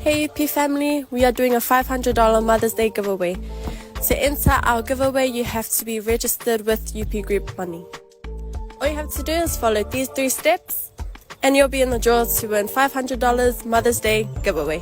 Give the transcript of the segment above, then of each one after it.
Hey UP family, we are doing a $500 Mother's Day giveaway. To enter our giveaway, you have to be registered with UP Group Money. All you have to do is follow these 3 steps and you'll be in the draw to win $500 Mother's Day giveaway.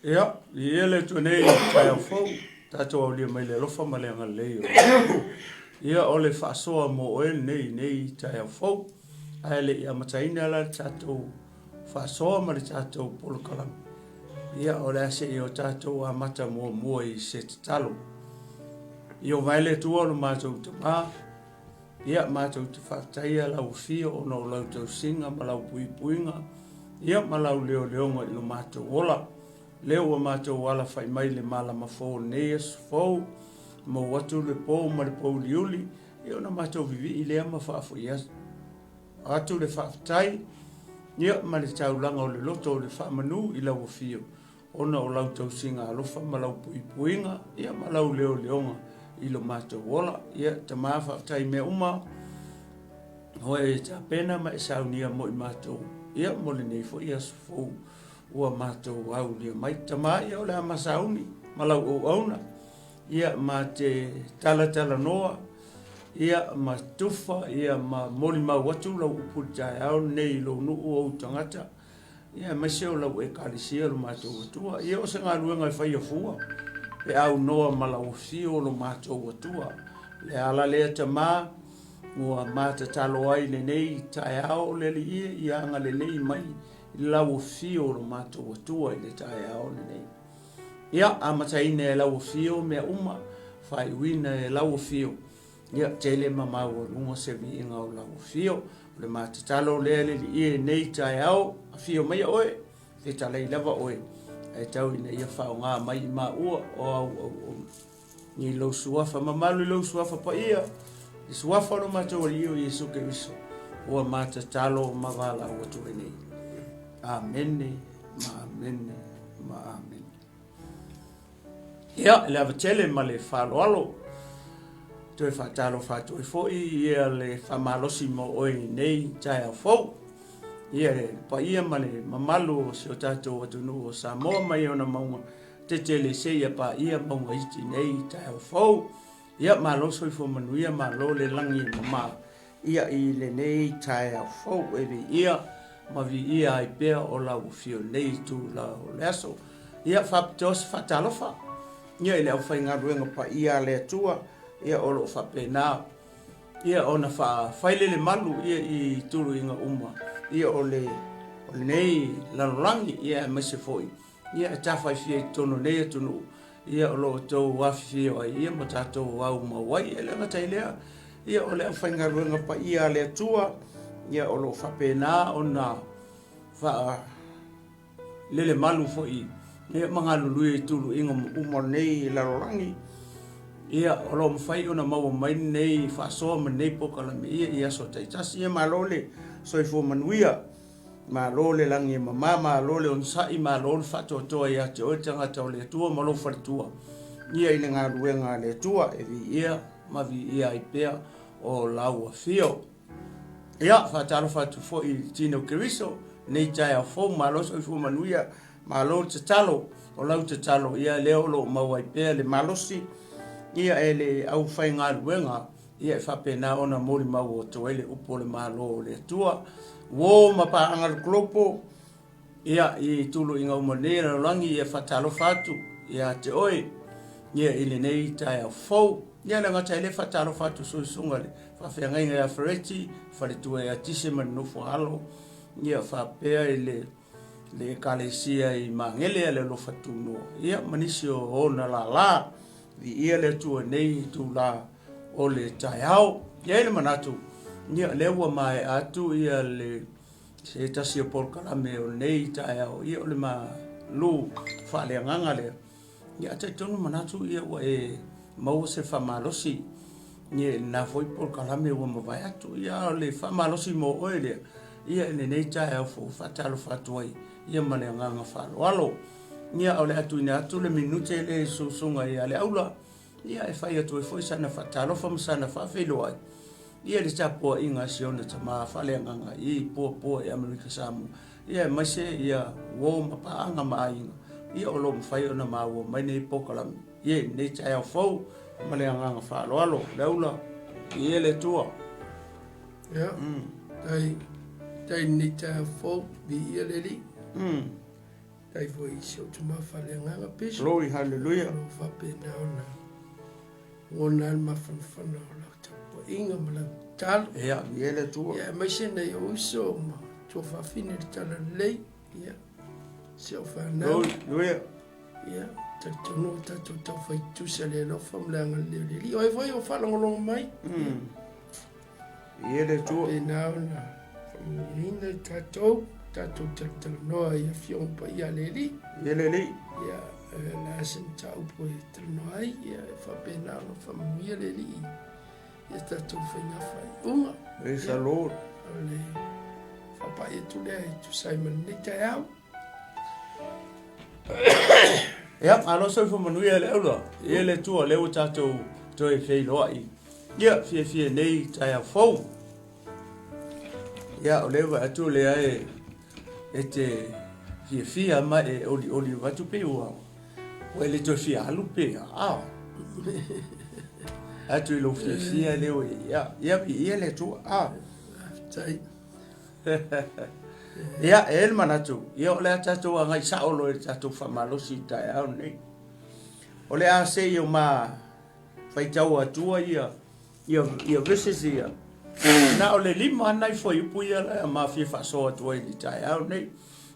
Ia, ele tu nei tai fo, tato o le mai le lofa male nga leo. Ia ole fa soa mo e nei tai fo. Ele ia mataina la tato fa soa male tato polkalam. Ia ole se io tato a mata mo I se talo. Io vai tu o ma tu ma. Ia ma tu fa taia la ufio no la tu singa ma la puinga. Ia ma la leo ngo I lo mato ola. Leo wa mātou wala whai mai le mala ma fō neas fō, mo watu le pō ma le pō liuli, I ona mātou vivi I lea ma whaafo ias. Atu le whaafatai, ia ma le taulanga o le loto o le whaamanu I lau o fio. Ona o lau tau singa alofa ma lau puipuinga, ia ma lau leo leonga I lo mātou wola, ia ta maa whaafatai me uma, hoe e ta pena ma e saunia mo I mātou, ia mo le nei fo ias fō. Ua mātou au lia mai tamai au lea masauni, malau o auna. Ia ma te tala noa, ia ma tufa, ia ma moli mau watu lau uputai au nei lo nuu au tangata. Ia ma seo lau e karisia lo mātou watua. Ia o se ngā ruenga I whaia fua. Pe au noa malau fio lo mātou watua. Le ala lea tamā, ua māta talo ai le nei tai au le li ia anga le nei mai. Lau fio lo mātou atua I le tae ao nei. Ia, amataina e lau fio mea uma, whai wina e lau fio. Ia, tele mamau o lunga se vi inga o lau fio. Le mātatalo lea le li nei tae ao, a fio mai oe, te talei lava oe. E tau ina ia whao ngā mai I mā ua o au. Ni lau suafa, mamalu lau suafa pa ia. I suafa no mātou o io Iesu ke wiso. Ua mātatalo mavala o atu nei. Amene, ma amene, ma amene. Ia, le avatele ma le whaloalo. Toi whatalo whatoi foi, ia le whamalosi mo oi nei tai au fau. Ia le pa ia ma le mamalu se o tatou atunu o Samoa mai ona maunga. Te tele se ia pa ia maunga iti nei tai au fau. Ia malo soi fo manuia malo le langi mama. Ia I le nei tai au fau ewe ia. Ma vi ia I pea o lau fio nei tu lau leaso. Ia whaptos whatalofa. Ia I leo whai ngā ruenga pa ia le tua. Ia o lo whapena. Ia o na whailele malu ia I turu inga uma. Ia o le nei lanorangi ia e mese foi. Ia e tawhai fia I tono nei atunu. Ia o lo tau wafio ai ia ma tatou au mawai e le ngatai lea. Ia o leo whai ngā ruenga pa ia le tua. Ia o lo whapena o na lele malu fo I. Ia mga lului I tulu inga umar nei larorangi. Ia o lo mwhai o na maua mai nei whasoa ma nei pokala me ia so taitasi. Ia malole soi fo manuia. Malole langi mama, malole on sai, malole whatotoa ia te oe tangata o le tua, malo wharitua. Ia ina ngā ruenga le tua e vi ia, ma vi ia I pea o laua fio. Ia, whataro whatu fo I tino keriso, nei tai a fo, malo soi fo manuia, malo te talo o lau te talo ia leo lo mawai pea le malosi ia e le au whai ngā ruenga ia e whapena ona mori mau o to ele upo le malo le tua wo mapa angar klopo ia I tulu inga umanera rangi ia whatalo fatu ia te oi ia ile nei tai au fau ia le ngata ele whatalo fatu sunga le whawhiangai ngai a whareti whare tua ia tise man nufo halo ia whapea le kalesia I mangele le lo fatuno ia manisi o ona la ia le tua nei tu la o le tai au ia le manatu ia le ua mai atu ia le se tasi o por kalame o nei tai au ia le ma lu whale nganga le ia te tonu manatu ia ua e mau se whamalosi ia na foi por kalame ua mawai atu ia le whamalosi mo oele ia nei tai au fo whatalo fatuai ia mane nganga whalo ia o le atu ina atu le minute le susunga ia le aula ia e whai atu e foi sana whatalo whamasana whawhelo ai ia le tapo inga siona tama whale nganga I po e Amerika Samu ia mai se ia wo mapaanga mainga ia o lo mwhai ona maua mai nei pokalam ia nei tai au fau male nganga whalo le aula ia le tua ia tai nei tai au fau di ia le li tai foi se o tuma whale nganga peso glory hallelujah o whapena ona mawhanwhana o lau tapo inga mala talo ia le tua ia mai se nei o iso ma tō whawhine le tala lei ia se o whanau hallelujah ia tatono tato tau whai tusa le lofa mleanga leo le li o e whai o whalangolongo mai ia le tua pena ona ina tato tatala noa ia fiompa ia le li ia le li ia la sen tau po e tala noa ia e whapena ona whamamia le li ia tato whainga whai unga praise the Lord le whapa e tu lea I tu Simon ni te au ia alo so fo manu ia le aula ia le tua le o tato to e fei loai ia fie nei tai a fou ia o le va atu le ai e te fie ma e oli watu pe ua o ele to fie alu pe atu lo fie le o ia le tua tai ia el manatu ia o le tato ngai sa o lo tato famalosi tai au nei o le a se yo ma fai tau atua ia veses ia na o le lima nai foi puia la ma fi fa so atua I tai au nei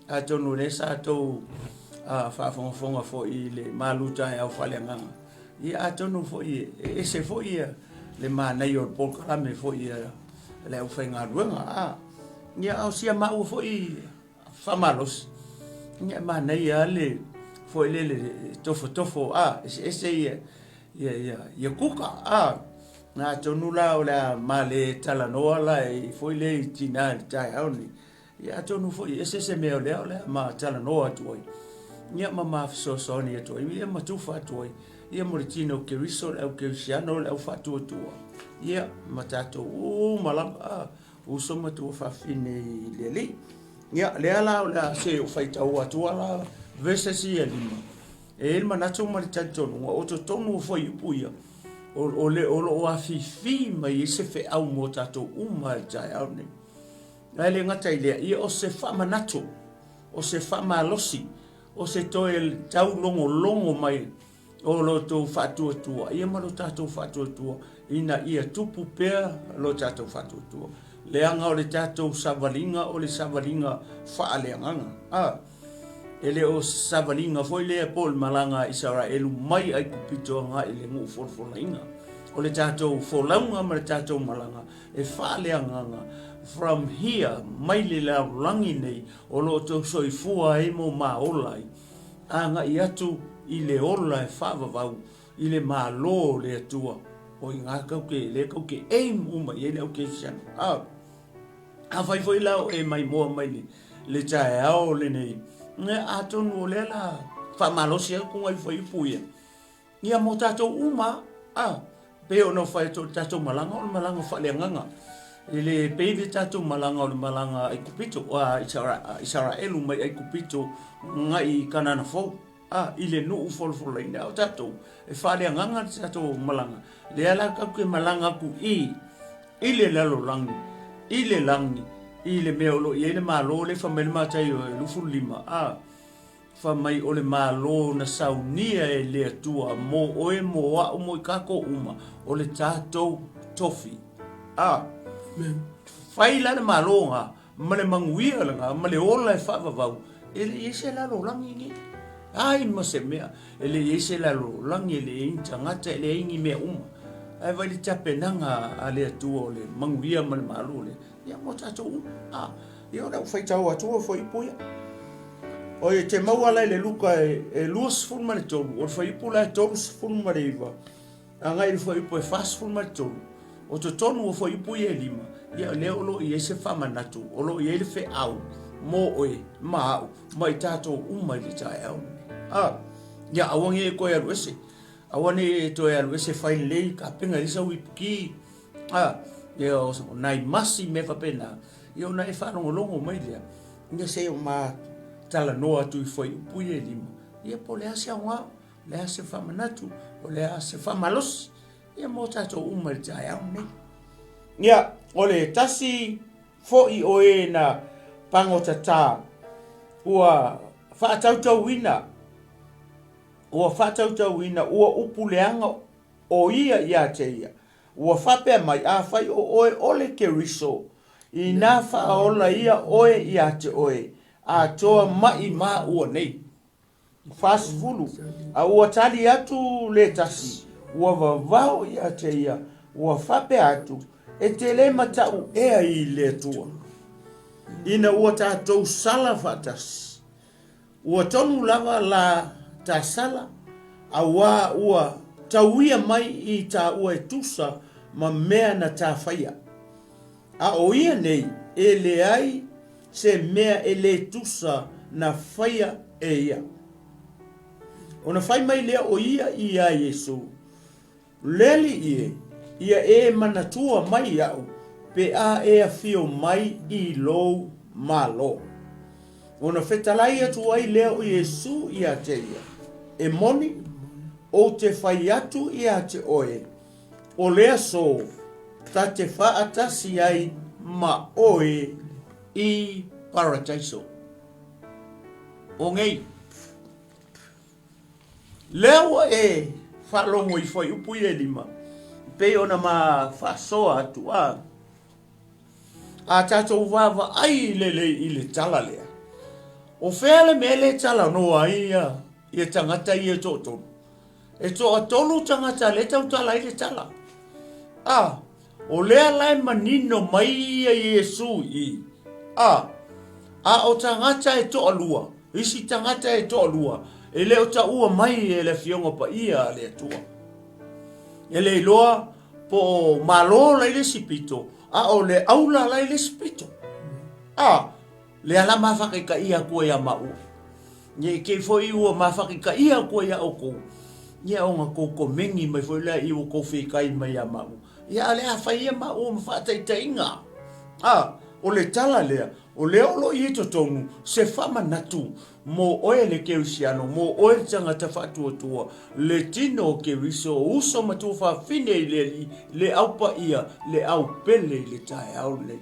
a tonu le sa to fa fonga fo I le malu tai au falenga ia a tonu fo I e se fo ia le ma nei o polka me fo ia le au fenga ruanga ia au sia ma o fo I famalos ia ma nei ale fo le tofo ese ia kuka na tonu la o la male tala no la I foi le tina tai au ni ia tonu foi ese se me le ma tala no atu ia mama so ni atu ia ma tu fa atu ia mo tino ke riso au ke siano au fa tu ia matato malanga o so ma tu fa fine le ia le ala la se o fa tau atu ala versus ia lima e ma na tu ma tanto o to tonu foi puia o le o afifi mai se fe au mo tato uma tai au ni ale ngata ile ia o se fa manato o se fa malosi o se toel tau longo mai o lo to fatu tu ia ma lo tato fatu tu ina ia tupu pea lo tato fatu tu le anga o le tato savalinga o le savalinga fa ale anga ele o savalinga foi le Paul malanga Israel mai ai kupito nga ele ngu forfolinga o le tato folanga ma le tato malanga e fa le anga from here mai le la langi nei o lo to soifua e mo maolai anga I atu I le ola e fa vau I le malo le atua o inga kauke le kauke e uma I le kauke sian a fai foi la e mai mo mai le tae ao le nei ne ato no le la fa malosia ku ai foi puia ia mo tato uma pe o no fai to tato malanga o malanga fa le nganga Ele peive tatu malanga o le malanga ai kupito Israelu mai ai kupito ngai kanana fo ile no fol ina o tatu e fale nganga tatu malanga le ala ka ku malanga ku ile lalo langi ile meolo ile malo le famel matai o lu fulima fa mai o le malo na saunia e le tua mo oe mo wa mo kako uma o le tatu tofi fai la le malonga male manguia la male ola e fa va ele ese la lo langi ni ai mo se mea ele ese la lo langi le inta ngata le ingi me ai vai le tapenanga ale tu le manguia male malo le ya mo tatu io da fai tau atu foi poia o te mau ala le luka e luas fun male tolu o fai pula tolu fun male iva angai foi po fast fun male tolu o to tonu o foi poia lima ia le olo i ese fama natu olo i ele fe au mo oe ma mai tato umai le tai au ia awangi e koe alu ese awane e toe alu ese fai lei ka penga lisa wipuki ia o nai masi me fa pena ia na e fa longo mai lea ia se o ma tala noa tu i foi puie lima ia po le ase awa le ase fama natu o le ase fama los ia mo tato umai le tai au nei ia ole tasi fo I oe na pango tata ua whaatautau wina ua upuleanga o ia te ia ua whapea mai a whai o oe ole ke riso I nā whaola ia oe ia te oe a toa mai ma ua nei fast fulu a ua tali atu le tasi ua vavao ia te ia ua whapea atu e te le matau ea I le tua. Ina ua tātou sala whatas. Ua tonu lava la tā sala, a wā ua tauia mai I tā ua e tusa ma mea na tā whaia. A o ia nei, e le ai se mea e le tusa na whaia e ia. O na whai mai lea o ia I a Yesu. Leli ia e manatua mai au, pe a e a fio mai I lou malo. O na whetalai atu ai lea o Yesu I a te ia. E moni, o te whai atu I a te oe, o lea so, ta te whaatasi ai ma oe I paradaiso. O ngei, lea e whalongo I whai upu I lima, pe ona ma whasoa atu a tātou wawa ai lele I le tala lea. O whele me le tala noa ia tangata I e tōtonu. E tō tonu tangata le tau tala I le tala. O lea lai manino mai ia Yesu I. O tangata e tō alua. Isi tangata e tō alua. E leo ta ua mai e le fionga pa ia le atua. E le loa po malo lai le sipito. O le aula lai le sipito. Le ala mawhake ka ia kua ia mau. Nye ke foi ua mawhake ka ia kua ia oko. Nye onga koko mengi mai foi lea iwa kofi kai mai ia mau. Ia le a whai ia mau mawhatai ta inga. O le tala lea. O le olo I to tonu se fama natu mo oe le keusiano mo oe tangata whatua tua le tino ke riso uso matua whawhine le aupa ia le au pele le tae au le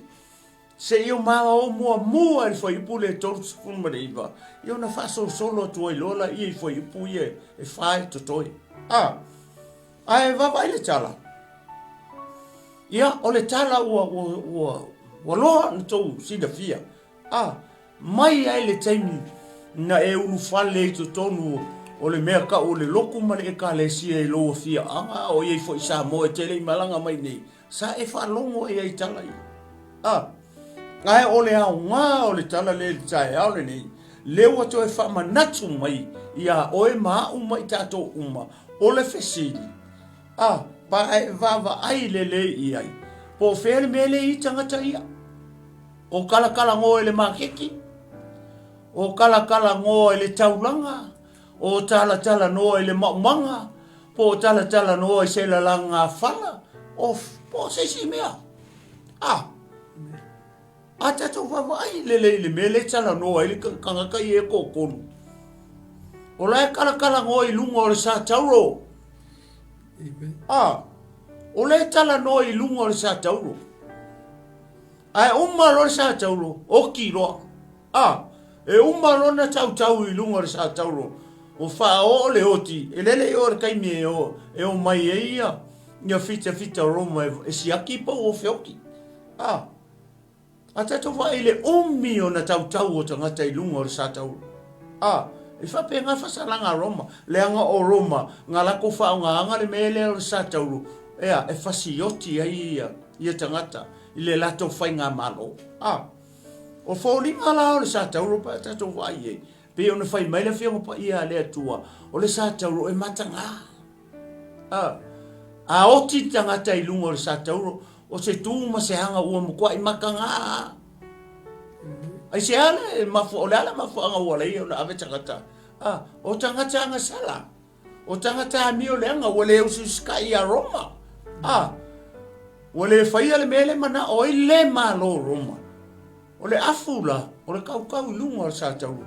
se io maa o mua le whaipu le tolu sifun mare iwa io na whaso solo tua I lola I whaipu ie e whae totoi e vavai le tala ia o le tala ua loa na tau sida fia. Mai ai le taimi na e unu whale I tonu o le mea ka o le loku male e ka le sia e loa fia. O iei fo I sa mo e tele I malanga mai nei. Sa e whalongo e ai tala I. Ai o le au ngā o le tala le tae au le nei. Leo ato e whamanatu mai ia o e maa uma I tato uma o le fesili. Pa e vava ai le I ai. Po where mele I tangata ia. O kala ngō le makeki. O kala ngō le taulanga. O tala ngō le maumanga. Po tala ngō se la langa fala. O po se si mea. A tatou whawai le mele tala noa ili kangaka i e kōkonu. O lai kala ngoi lunga o le sa tauro. O lai tala noa i lunga o le sa tauro. Ai umma lo le sa tauro, o ki roa. E umma lo na tau i lunga o le sa tauro. O wha o le oti, e lele o le kaimi e o mai e ia. Ia fita roma e siaki pa o whioki. A tatou whai le umi o na tau o tangata i lunga o le sa tauro. E whape ngā whasalanga Roma, le anga o Roma, ngā lako wha o ngā anga le mele o le sa tauro. Ea, e whasioti ia tangata, i le lato whai ngā malo. O whaoli ngā lao le sa tauro pa tatou whai e. Pe o na whai maile whiongo pa ia le atua, o le sa tauro e matanga. A oti tangata i lunga o le sa tauro, o se tūma se hanga ua mukua i makanga. Ai se ale mafu o le ala mafu anga ua lei o na ave tangata. O tangata anga sala. O tangata a mio le anga ua le usi skai a Roma. Ua le whaia le mele mana o i le malo Roma. O le afula, o le kau i lunga o le sa tauro.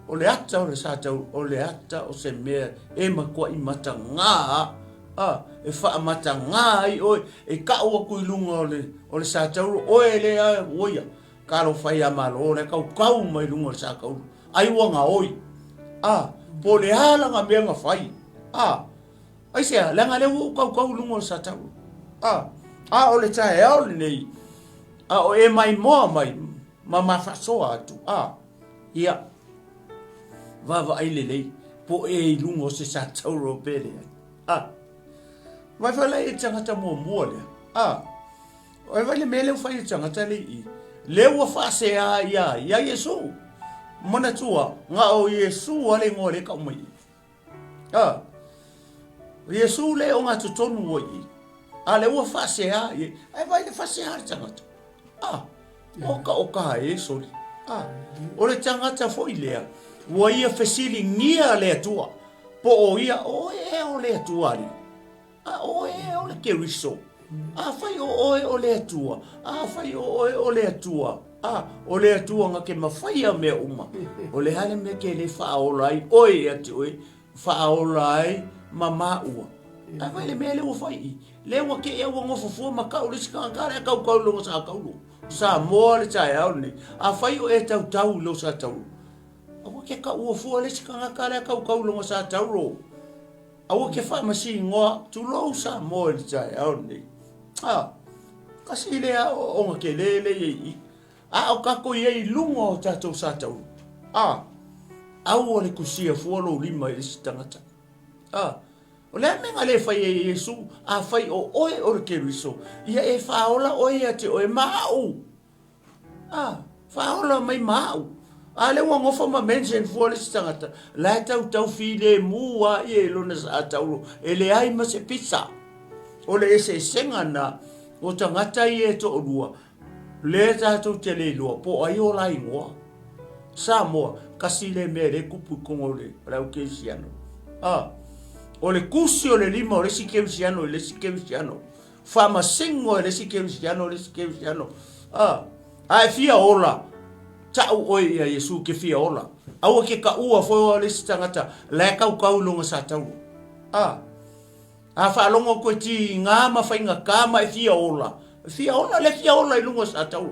O le ata o le sa tauro, o le ata o se mea e makua i matanga. E wha matanga i oi, e kau aku i lunga o le sa tauro, oe le a oia. Karo whai a malo, le kau mai lunga o le sa kauru. Ai wanga oi. Po le halanga mea ngā whai. Ai sea, lenga le u kau lunga o le sa tauro. O le tae ao le nei. O e mai moa mai, ma whasoa atu. Ia. Vava ai le lei, po e lunga o se sa tauro pere. Vai whala e tangata mua lea. Vai vai le mele u whai e tangata le i. Leo whase a ia Yesu. Mana tua, ngā o Yesu ale ngō le kau mai. Yesu le o ngā tutonu o i. A leo whase a i. Ai vai le whase a tangata. Oka e soli. O le tangata fo i lea. Wa ia fesili ngia le tua. Po o ia o le tua li. O le keriso. Fai o le atua. Fai o le atua. O le atua nga ke mawhaia mea uma. O le hale me ke le whaolai. Oi ati oi. Whaolai mama ua. Fai le mea le ua whai. Le ua ke ea ua ngofufua makau le sika ngare kau longa sa kaulu. Sa moa le tae au ni. Fai o e tau lo sa tau. Awa ke ka ua fua le sika ngare kau longa sa tau. Awa ke wha masi ngoa tu lo sa moa le tae au ni. Kasi lea o nga ke le i. O kako i lunga o tatou sa tau. Au o le kusia fualo lima i le sitangata. O lea menga le whai e Yesu, whai o oe o le keriso. Ia e whaola oe ate oe maau. Whaola mai maau. Le wa ngofa ma mention fualo le sitangata. La tau file mua i e lona sa tau. E le ai ma se pizza. O le ese senga na o tangata i e to olua. Le tatou te le loa, po ai o lai ngoa. Sa moa, kasi le mea le kupu kongo le rau keisiano. O le kusi o le lima o le si keisiano, le si keisiano. Whama singo e le si keisiano, le si keisiano. Ai fia ola, tau oi ia Yesu ke fia ola. Aua ke ka ua fo le si tangata, le kau longa sa tau. Whaalongo koe ti ngā mawhainga kāma e fia ola. Fia ola le fia ola i lunga sa tau.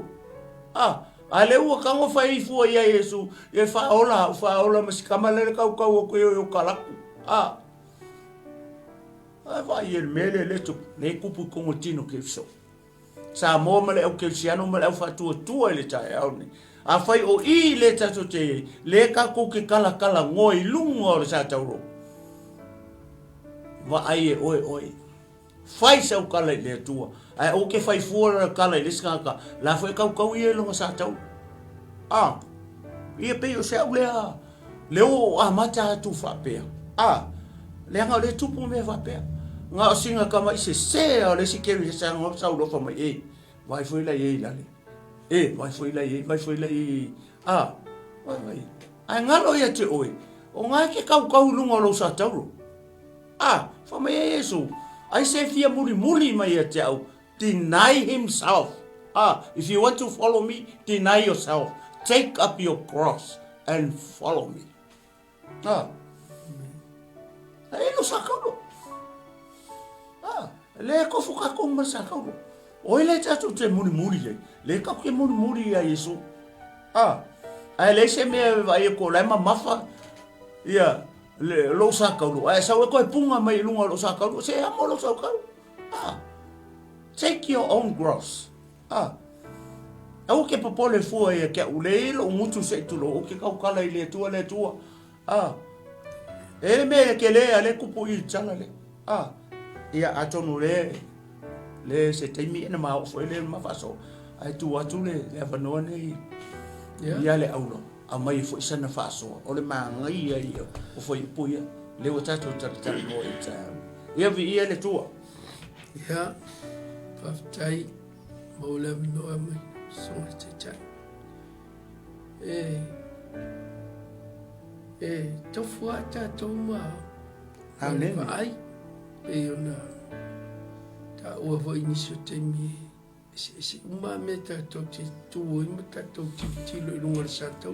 A le ua kango whai fua ia Yesu. E whaola masikama le kau o koe o kalaku. Vai e mele le tupu. Le kupu kongo tino ke fiso. Sa moa male au ke siano male au whatua le tae au ni. A whai o i le tato te le kako ke kala ngoi lunga o le sa tauro. Va ai e oe. Fai sau kala i le tua. Ai o ke fai fuara kala i le skaka. La fai kau i e longa sa tau. Ia pe o se au lea. Leo a mata atu whapea. Lea le tupu me whapea. Ngā o singa kama i se o le si kewi se ngā sau lofa mai e. Vai fui la e lale. Vai fui la e. Vai. Ai ngalo ia te oe. O ngā ke kau lunga lo sa tauro. Whamai e Yesu. Ai se fia muli mai e te au. Deny himself. If you want to follow me, deny yourself. Take up your cross and follow me. Lo sakaulo. Le ko fuka ko ma sakaulo. O le tatu te muri ye. Le ka ke muri ya Yesu. Ai le se me vai ko la mafa. Ia le lo sakaulo. Ai sa ko punga mai lunga lo sakaulo. Se amo lo sakaulo. Take your own cross. Au ke popole fua ia ke ule lo mutu se tulo o ke kau kala ile tua. E me ke le ale kupu I tala le. Ia atonu le se taimi na ma fo le ma faso. Ai tu atu le avano nei. Ia le aulo. A mai fo sana faso. O le mangai ia o fo puia. Le o tatu tatu mo I ta. Ia vi ia le tua. Ia paftai mo le no mai so te chat. To fuata to ma. Amen. Ai ona ta o vo inicio te mi se uma meta to te tu o meta to te lo lunga sa to.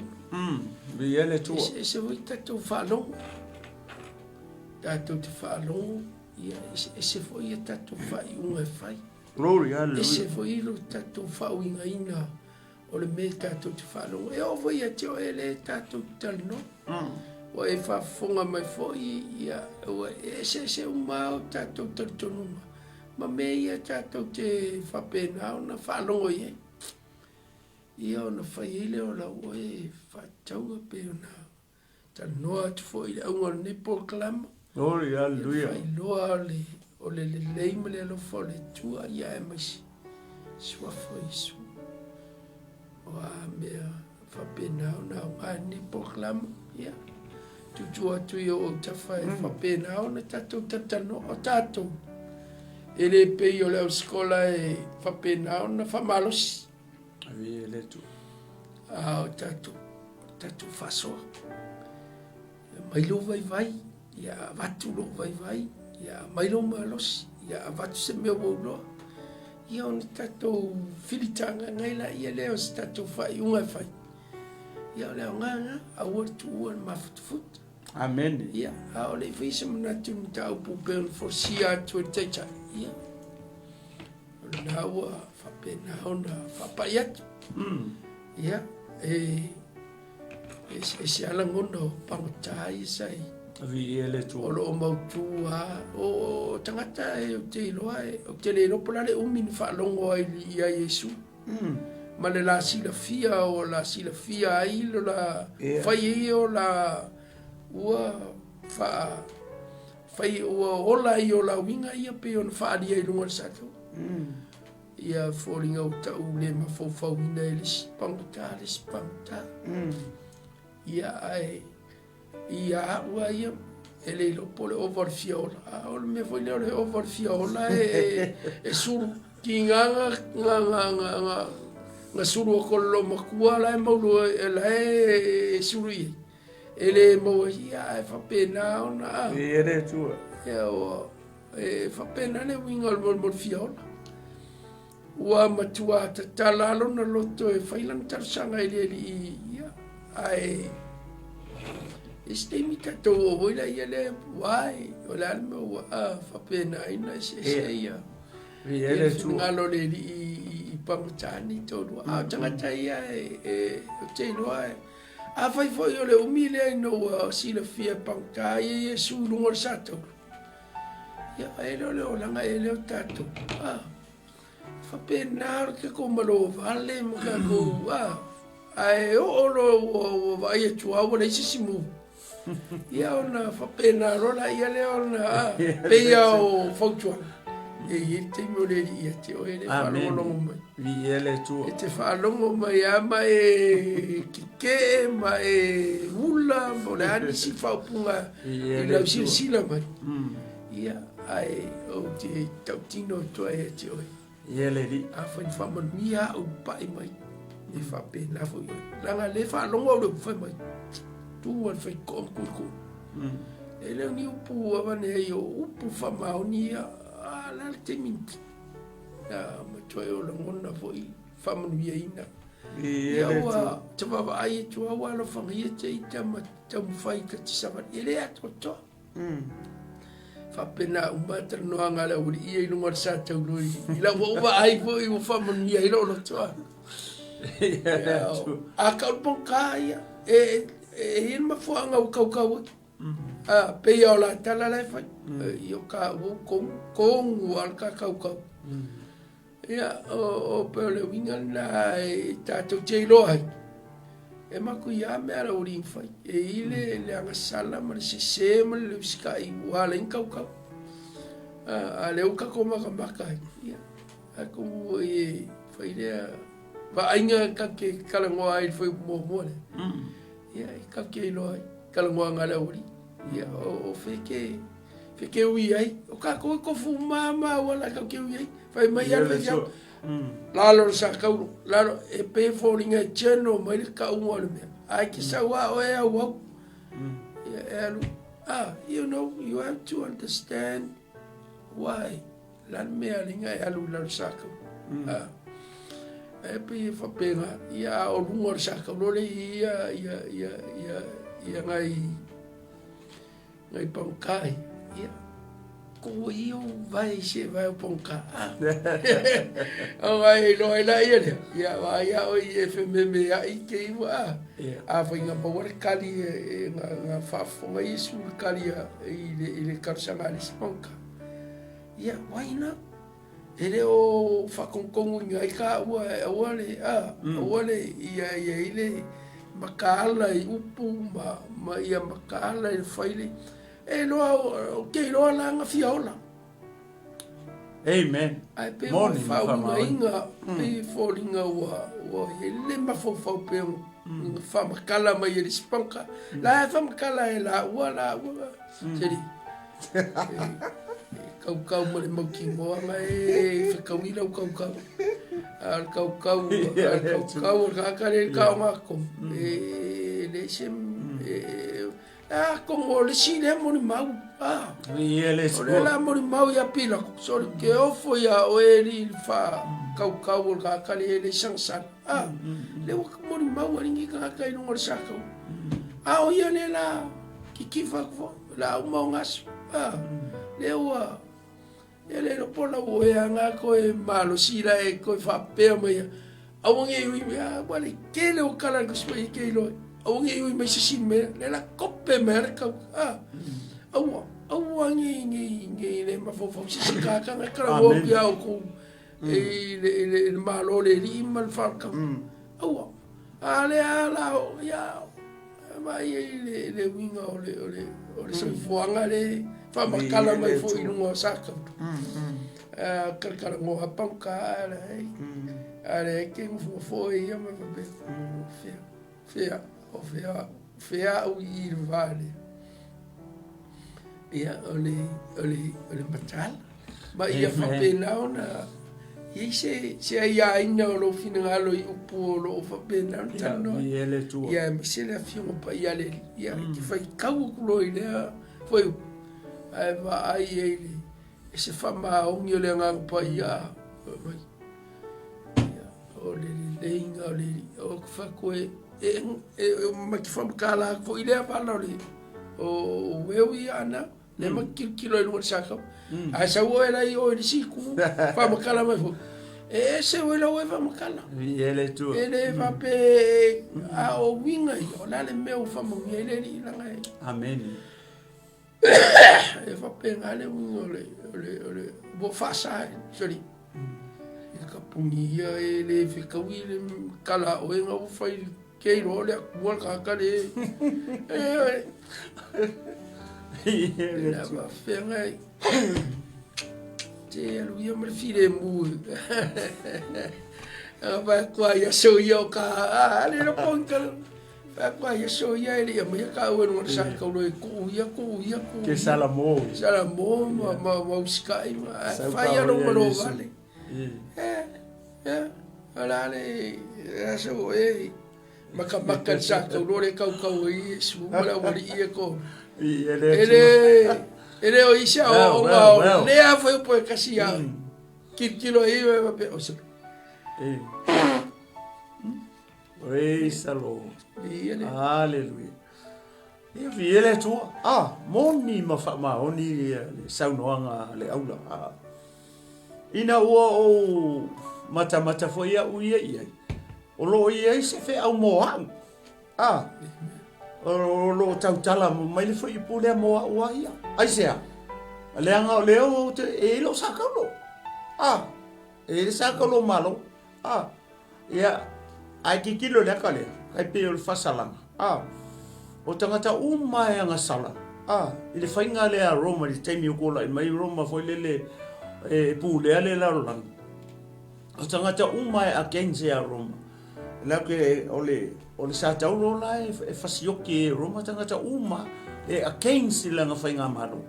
Vi ia le tua. Se vo ta to falo. Ta to te falo. Ia se fo ia ta to fai unha fai. Glory, hallelujah. Se fo ilo ta to fa winga ina o le me ta to te falo. E o vo ia te o ele ta to tal no. O e fa fonga mai fo ia o se uma ta to tonu. Ma me ia ta to te fa pena na falo ye. Ia ona fa ile o la o e fa tau pe ona. Ta no at fo ile o ne proclama. Glory, hallelujah. Fai loa o le leima le alo fo le tua ia e masi. Sua fo isu. O a mea fa pena o na ngani proclama. Ia. Tutua tu o tafa e fa pena o na tatou tatano o tatou. Ele pe o le skola e fa pena o na fa malos. Avi le tu. O tatou. Tatou fasoa. Mai lo vai. Ia vatu lo vai. Ia mai lo malos. Ia vatu se mea wauloa. Ia on tatou filitanga ngai la ia leo se tatou fai unga fai. Ia leo nganga a watu ua mafutufut. Amen. Ia a ole vise manatu mta upu peon for sia tu techa. Ia. Na ua fapena ona fapayat. Ia se alangono pangotai sai. Vi ia le tu. O lo mautua o tangata e o te iloa o te le lopola le umi ni whaalongo ai ia Yesu. Ma le la sila fia o la sila fia ai lo la whai o la ua whai ua ola i o la winga ia pe o na whaari ai lunga sato. Ia whoringa o tau le ma fau wina e lesi pangota. Ia ai ia ua ia e le lopo le over fiola. O le me foi le over fiola e suru ki nga suru o kolo makua la e maulu e la e suru i. E le mau ia e whapena o na. Vi ia le tua. Ia o e whapena le winga o mol fiola. Ua matua ta talalo na loto e whailan tarsanga e le ia. Ai Stay tato o voila ia le wai o le alma o fa pena ina se ia vi ele tu ngalo le I pangutani todo a tanga ia o te loa a fai foi o le umile no sila fia pangta ia su lungo sato ia ele o langa ele o tato fa pena ke como lo vale mo ka ko ai o lo vai tu a le sisimu ia ona whapena rola ia le ona peia o whautua e te mole ia te o ele whalongo mai vi ele tu e te whalongo mai ama e kike ma e hula mo le ani si whaupunga I lau sila mai ia ai o te tautino toa e te oi ele li a whain whamanuia au pai mai e whapena fo ioi langa le whalongo au le whai mai tuan fai kom kurku. Ele ni upu avane ai o upu famau ni la te minti. Ma toi o la ngona foi whamanuia Ia ia le ua te wawa ai tu awa lo whangia te i te mwhai ka te sawan e rea toa whapena umata noa ngala uri ia i lunga sa tau rui i la wa ai po i whamanuia i lo toa a kaupong kaya e hin mafuanga u kau pe ia o la tala lai whai i o ka u kongu al ka kau ia o pele winga na tātou te iloa e maku ia mea la uri mwhai e ile le anga sala ma le se ma le usika i wala in kau a le uka ko maka ia a ko e whai rea va ainga ka ke kalangoa ai foi mo le ia ka ke iloa kalangoa ngala uri ia o feke ui ai o ka ko fu mama wala ka ke ui ai fai mai ala ya lalo sa ka lalo e pe falling a cheno mai ka un wala me ai ki sa wa o e wa you know you have to understand why lan me alinga alu lalo sa ka e pe fa pena ia o lungo sa ka lo le ia ngai pangkai ia ko io vai se vai o ponka ai lo ela ia vai o FMM ia i ke wa a foi nga power kali nga fa fonga isu kali ile karsanga le ponka ia why not ele o fa konkongu nga ka wa le ia ile makala i upu ma ia makala i faile e loa ke loa la nga fiola amen ai pe mo fa inga pe folinga wa ele ma fo pe fa makala ma i spanka la fa makala e la wala seri kau mo le mo ki mo mai fa kawila kau al kau ka ka le ka ma ko le sem como le sile mo ni mau ia le o le la mo ni mau ya pila so ke o fo ya o eli fa kau ka ka le sangsan le mo ni mau ringi ka ka no sa ka o ia le la ki fa fo la o mo ngas le wa ele no pola o ya nga ko e malo sila e ko fa pe mo ya awonge ui wale ke le o kala ko so ke lo awonge ui me sisin me le la koppe merka awange le ma fo sisin ka ka ka o ya ko le malo le li mal fa ka ale ala ya mai le winga o le so fuanga le fa makala mai fo i lungo saka kala ngo apanka ale ke fo ia ma be fea o i vale ia ole matal ma ia fa pena ona ia se ia ina lo fina ngalo i upu lo fa pena tano ia me se la fiona pa ia le ia ki fa kau lo ile foi ai va ai ele se fa ma o ngi le nga pa ia o le inga o fa ko ma ki fa kala fo ile va lo le o we ana le ma kilo e no sa ka a sa wo era io di siku fa ma kala ma fo se wo la we fa ma kala ele tu ele va pe a o winga o la le me o fa mo ele ni la ngai amen e fa pe ngale le bo fa sa sori e ka pungia ele fi ka wi le kala o nga o fa ke ro le ku ka ka le la fe ngai te lu ia me file mu va qua ya so yo ka ale no ponka va qua ya so ya ele me ka o no sa ka lo ku ya ke salamo ma uskai ma fa ya no mo vale ala le so maka sa ka lo le ka i su mala wori e ko ele o isa o le a foi po kasi ya kilo i va pe o Praise the Lord. Ia le. Hallelujah. Ia viele tua. Moni ma oni le saunoanga le aula. Ina ua o mata fo ia uia ia. O lo ia se fe au moa. O lo tautala mai le fo i pule moa ua ia. Ai sea. Le anga o leo te e lo sakalo. E le sakalo malo. Ia ai ki kilo le kale. Kai pe o fasalanga. O tangata umai anga sala. I le whainga le a Roma i taimi o kola i mai Roma foi lele e pule ale la rolang. O tangata umai a kense a Roma. La ke ole sa tauro la e fasioki e Roma tangata uma e a kense la nga whainga maro.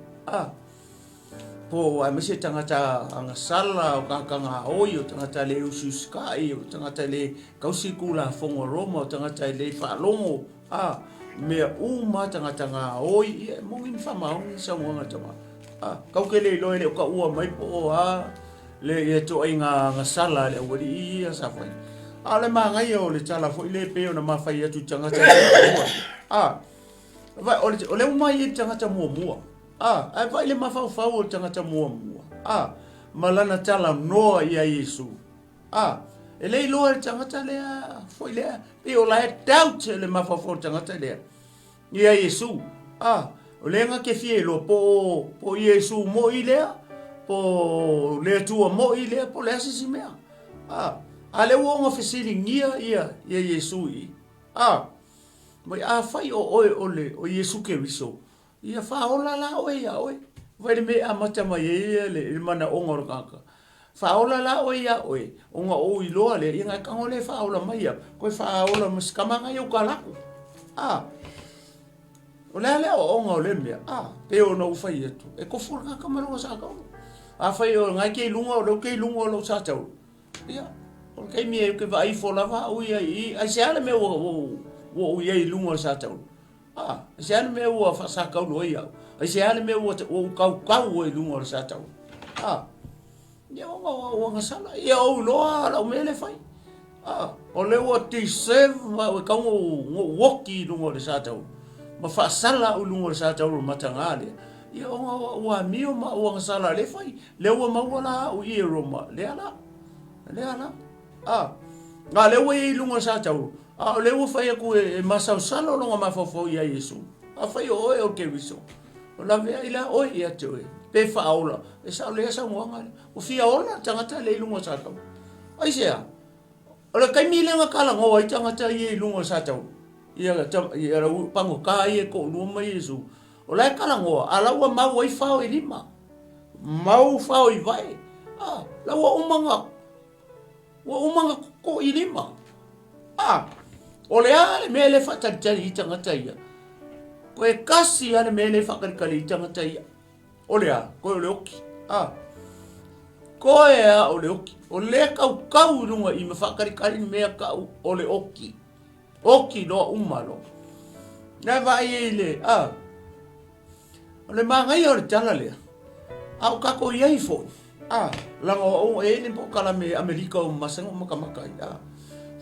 Po ai mese tangata anga sala o kakanga oi o tangata le ususkai o tangata le kausikula fongo Roma o tangata le whalongo. Mea uma tangata ngā oi e mongin whamaongi sa mwanga tama. Kau ke le loe le o ka ua mai po le e to ai ngā sala le wari i a sa whai. Le maa ngai o le tala fo i le peo na mawhai atu tangata mua. O le umai e tangata mua. Ai vai le mawhau o tangata mua. Malana tala noa i a Yesu. E lei loa tangata lea foi lea e o la e taute le mawhawhau tangata lea i a Yesu o lenga ke fie lo po Yesu mo i lea po lea tua mo i lea po lea sisi mea a le uonga fesiri ngia i a Yesu i mai a fai o Yesu ke riso i a whaola la oe a oe vai me a mata mai e le mana ongor kaka Faola la o ia oe, o nga o i loa le, i ngai kangole faola mai ia, koe faola maskamanga i o kalaku. O lea lea o nga o le mea, peo na ufai etu, e ko fura nga kamaronga sa kaunu. Fai o ngai kei lunga o leo kei lunga o leo sa tau. Ia, o kei mea e ke va i fola va o ia i, a se ale mea o ia i lunga o sa tau. A se ale mea o fa sa kaunu o ia, a se ale mea o kau o i lunga o sa tau. Ia o nga sala, ia o loa la o mele fai. O leo te save o kau o woki lungo le sa tau. Ma fa sala o lungo le sa tau matangale. Ia o amio ma o nga sala le fai. Leo ma wala o i Roma. Le ala. Nga leo i lungo le sa tau. Leo fai aku e masau sala o longa mafofo i a Yesu. Fai o ke wiso. O la vea ila o i a te oe. Pe faola e sa le sa nganga o fia ona tangata le lungo sa tau ai sea o le kai mile nga kala ngo ai tangata i lungo sa tau ia ra pango kai e ko lu mai Yesu o le kala ngo ala wa mau ai fao i lima mau fao i vai la wa umanga ko i lima o le ale mele fata tari tangata ia ko e kasi ale mele fakari tangata ia Olea, koe ole oki. Koe ole oki. O le kau runga i me whakarikari mea kau ole oki. Oki loa umalo. Nai vai e le, ole mangai ole tala lea. Au kako iei fo. Langa o e le po kala me Amerika o masanga makamakai.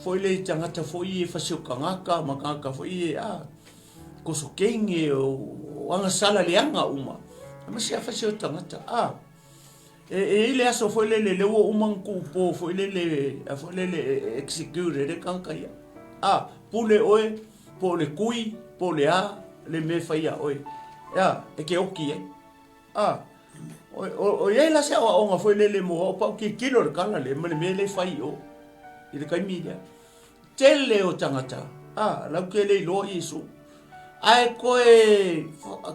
Foi le tangata foi e fasio kangaka, makaka foi e koso kenge o anga sala leanga uma. Mas ia fazer o tangata. Ele aso foi le o manco po foi le execute le kankaia. Pule oe, pole kui, pole le me faia oe. E ke oki o ia la se o nga foi le mo pa ki kilo le kala le me le fai o. Ile kai media. Tele o tangata. La ke le lo Yesu. Ai koe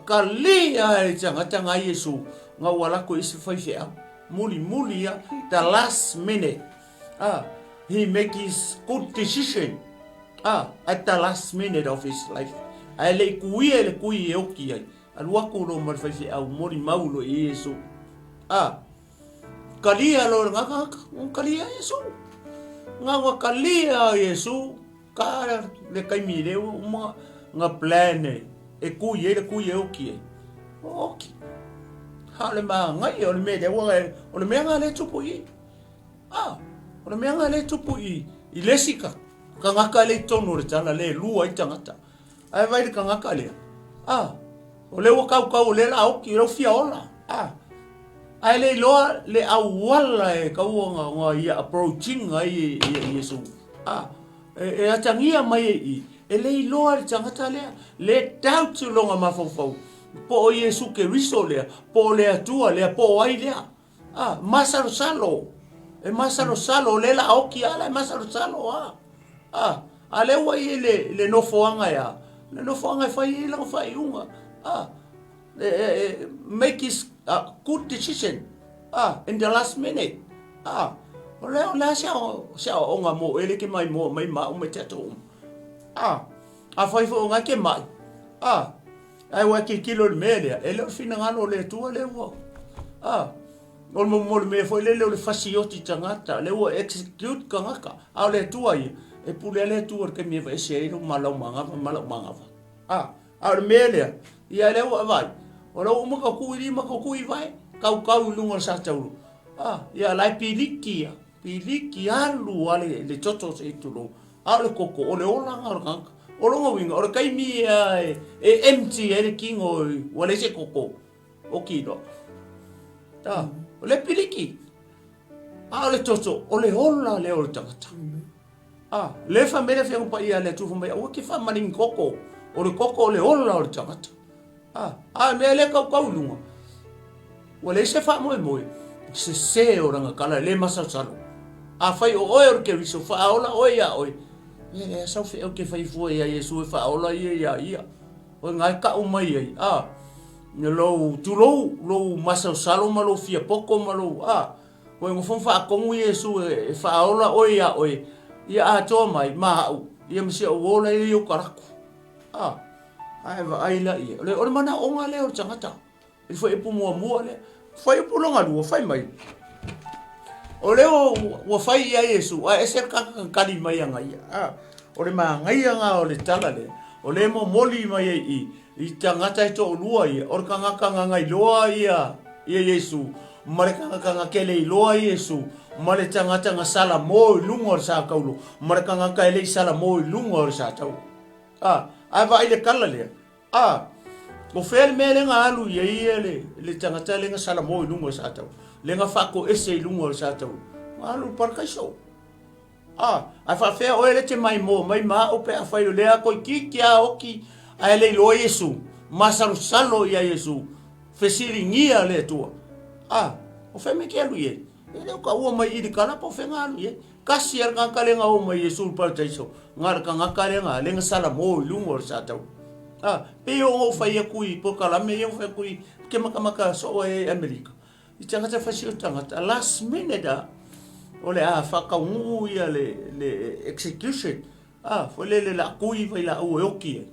kalia e tanga Yesu nga wala ko isi fai fea muli ya the last minute he make his good decision at the last minute of his life ai le kui e oki ai alua ko no mar fai fea mori maulo Yesu kalia lo nga kalia Yesu nga kalia Yesu ka le kai mire uma nga plane e kui e oki e oki hale ma ngai o le me de o le me nga le tupu i o le me nga le tupu i lesika Ka ngaka le tonu re tala le lua I tangata. Ai vai ka ngaka le. O le kau le la o ki ro fia ola. Ai le loa le awala e ka nga ia approaching ai Yesu. E atangia mai e le loa le tangata le doubt longa mafofo. Po Yesu ke riso le po le atua le po ai le. Masaro salo. E masaro salo le la o ki ala masaro salo ale wa le no foanga ya. Le no foanga fai la fai unga. Make his good decision. In the last minute. O le la sia onga mo ele ke mai mo mai ma o me teto. Fai fo onga ke mai. Ai wa ke kilo le media. Ele fina ngalo le tua le wo. O mo me foi le fasioti tangata le wo execute kangaka. A le tua i e pule le tua ke me vai se no malau manga. A le media. Ia le wo vai. O lo mo ka kui vai. Kau lunga sa tau. Ia lai piliki alu ale le toto se tulo. Ale koko o le ola ngaka. O longa winga o le kaimi e empty e le kingo o le se koko. O kilo. O le piliki. O le toto o le ola le o le tangata. Le famele fia pa ia le tu famele o ki fa maning koko. O le koko o le ola o le tangata. Me le kau lunga. O le se fa moe. Se o ranga kala le masasalo. Fai o oe ke riso fa ola oe ya oe. Ia sa fe o ke fai fo ia Yesu fa ola ia. O ngai ka o mai ai. Ne lo tu lo masasalo malo fia poko malo. O ngofon fa ko Yesu fa ola oe ya oe. Ia to mai ma au. Ia mse o ola ia o karaku. Ai va ai la ia. Le o mana o ngale o tangata. Il foi pour moi le. Foi pour longa lu, foi mai. O le o fai ia Yesu, e ser ka kali mai anga ia. O le ma ngai anga o le tala le. O le mo moli mai I tangata to lua ia. O ka ngaka ngai loa ia Yesu. Mare ka ngaka kele loa Yesu. Mare tangata nga sala mo lungo sa kaulo. Mare ka ngaka ele sala mo lungo sa tau. Ai va ile kala le. O fel me le nga alu ia le tangata le nga sala mo lungo sa tau. Le nga fako ese lungo sa tau. Alu par kai so. Ai fa fe o ele te mai ma o pe a fai le a ko ki a oki ai le lo Yesu. Masaru salo ia Yesu. Fesiri ngia le tua. O fe me ke alu ye. Ele o ka ua mai I kala po fe nga alu ye. Kasi ar ka le nga o mai Yesu par tai so. Ngar ka nga le nga sala mo lungo sa tau. Pe o fai kui po kala me o fai kui ke maka so e America. I tangata fasi o tangata last minute o le whaka ngu ia le execution. Fo le la kui vai la o oki.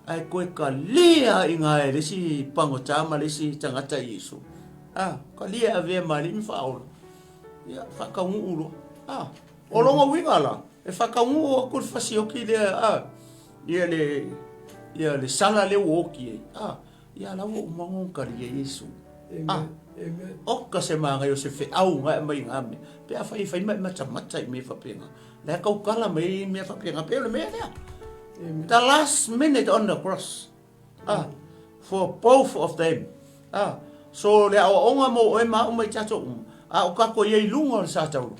Ai koe ka lea I ngā e resi pangotama resi tangata Yesu. Ka lea ave mari mi whaola. Ia whaka ngu uro. O longa wingala. E whaka ngu o kur fasi oki lea. Ia le sala le oki. Ia la o mangongkari e Yesu. Amen. O ka se manga yo se fe au nga mai ngame. Pe a fai mai mata I me fa penga. Le ka ukala mai me fa penga pe le me ya. The last minute on the cross. For both of them. So le o onga mo e ma o mai tato. O ka ko ye lunga sa tau.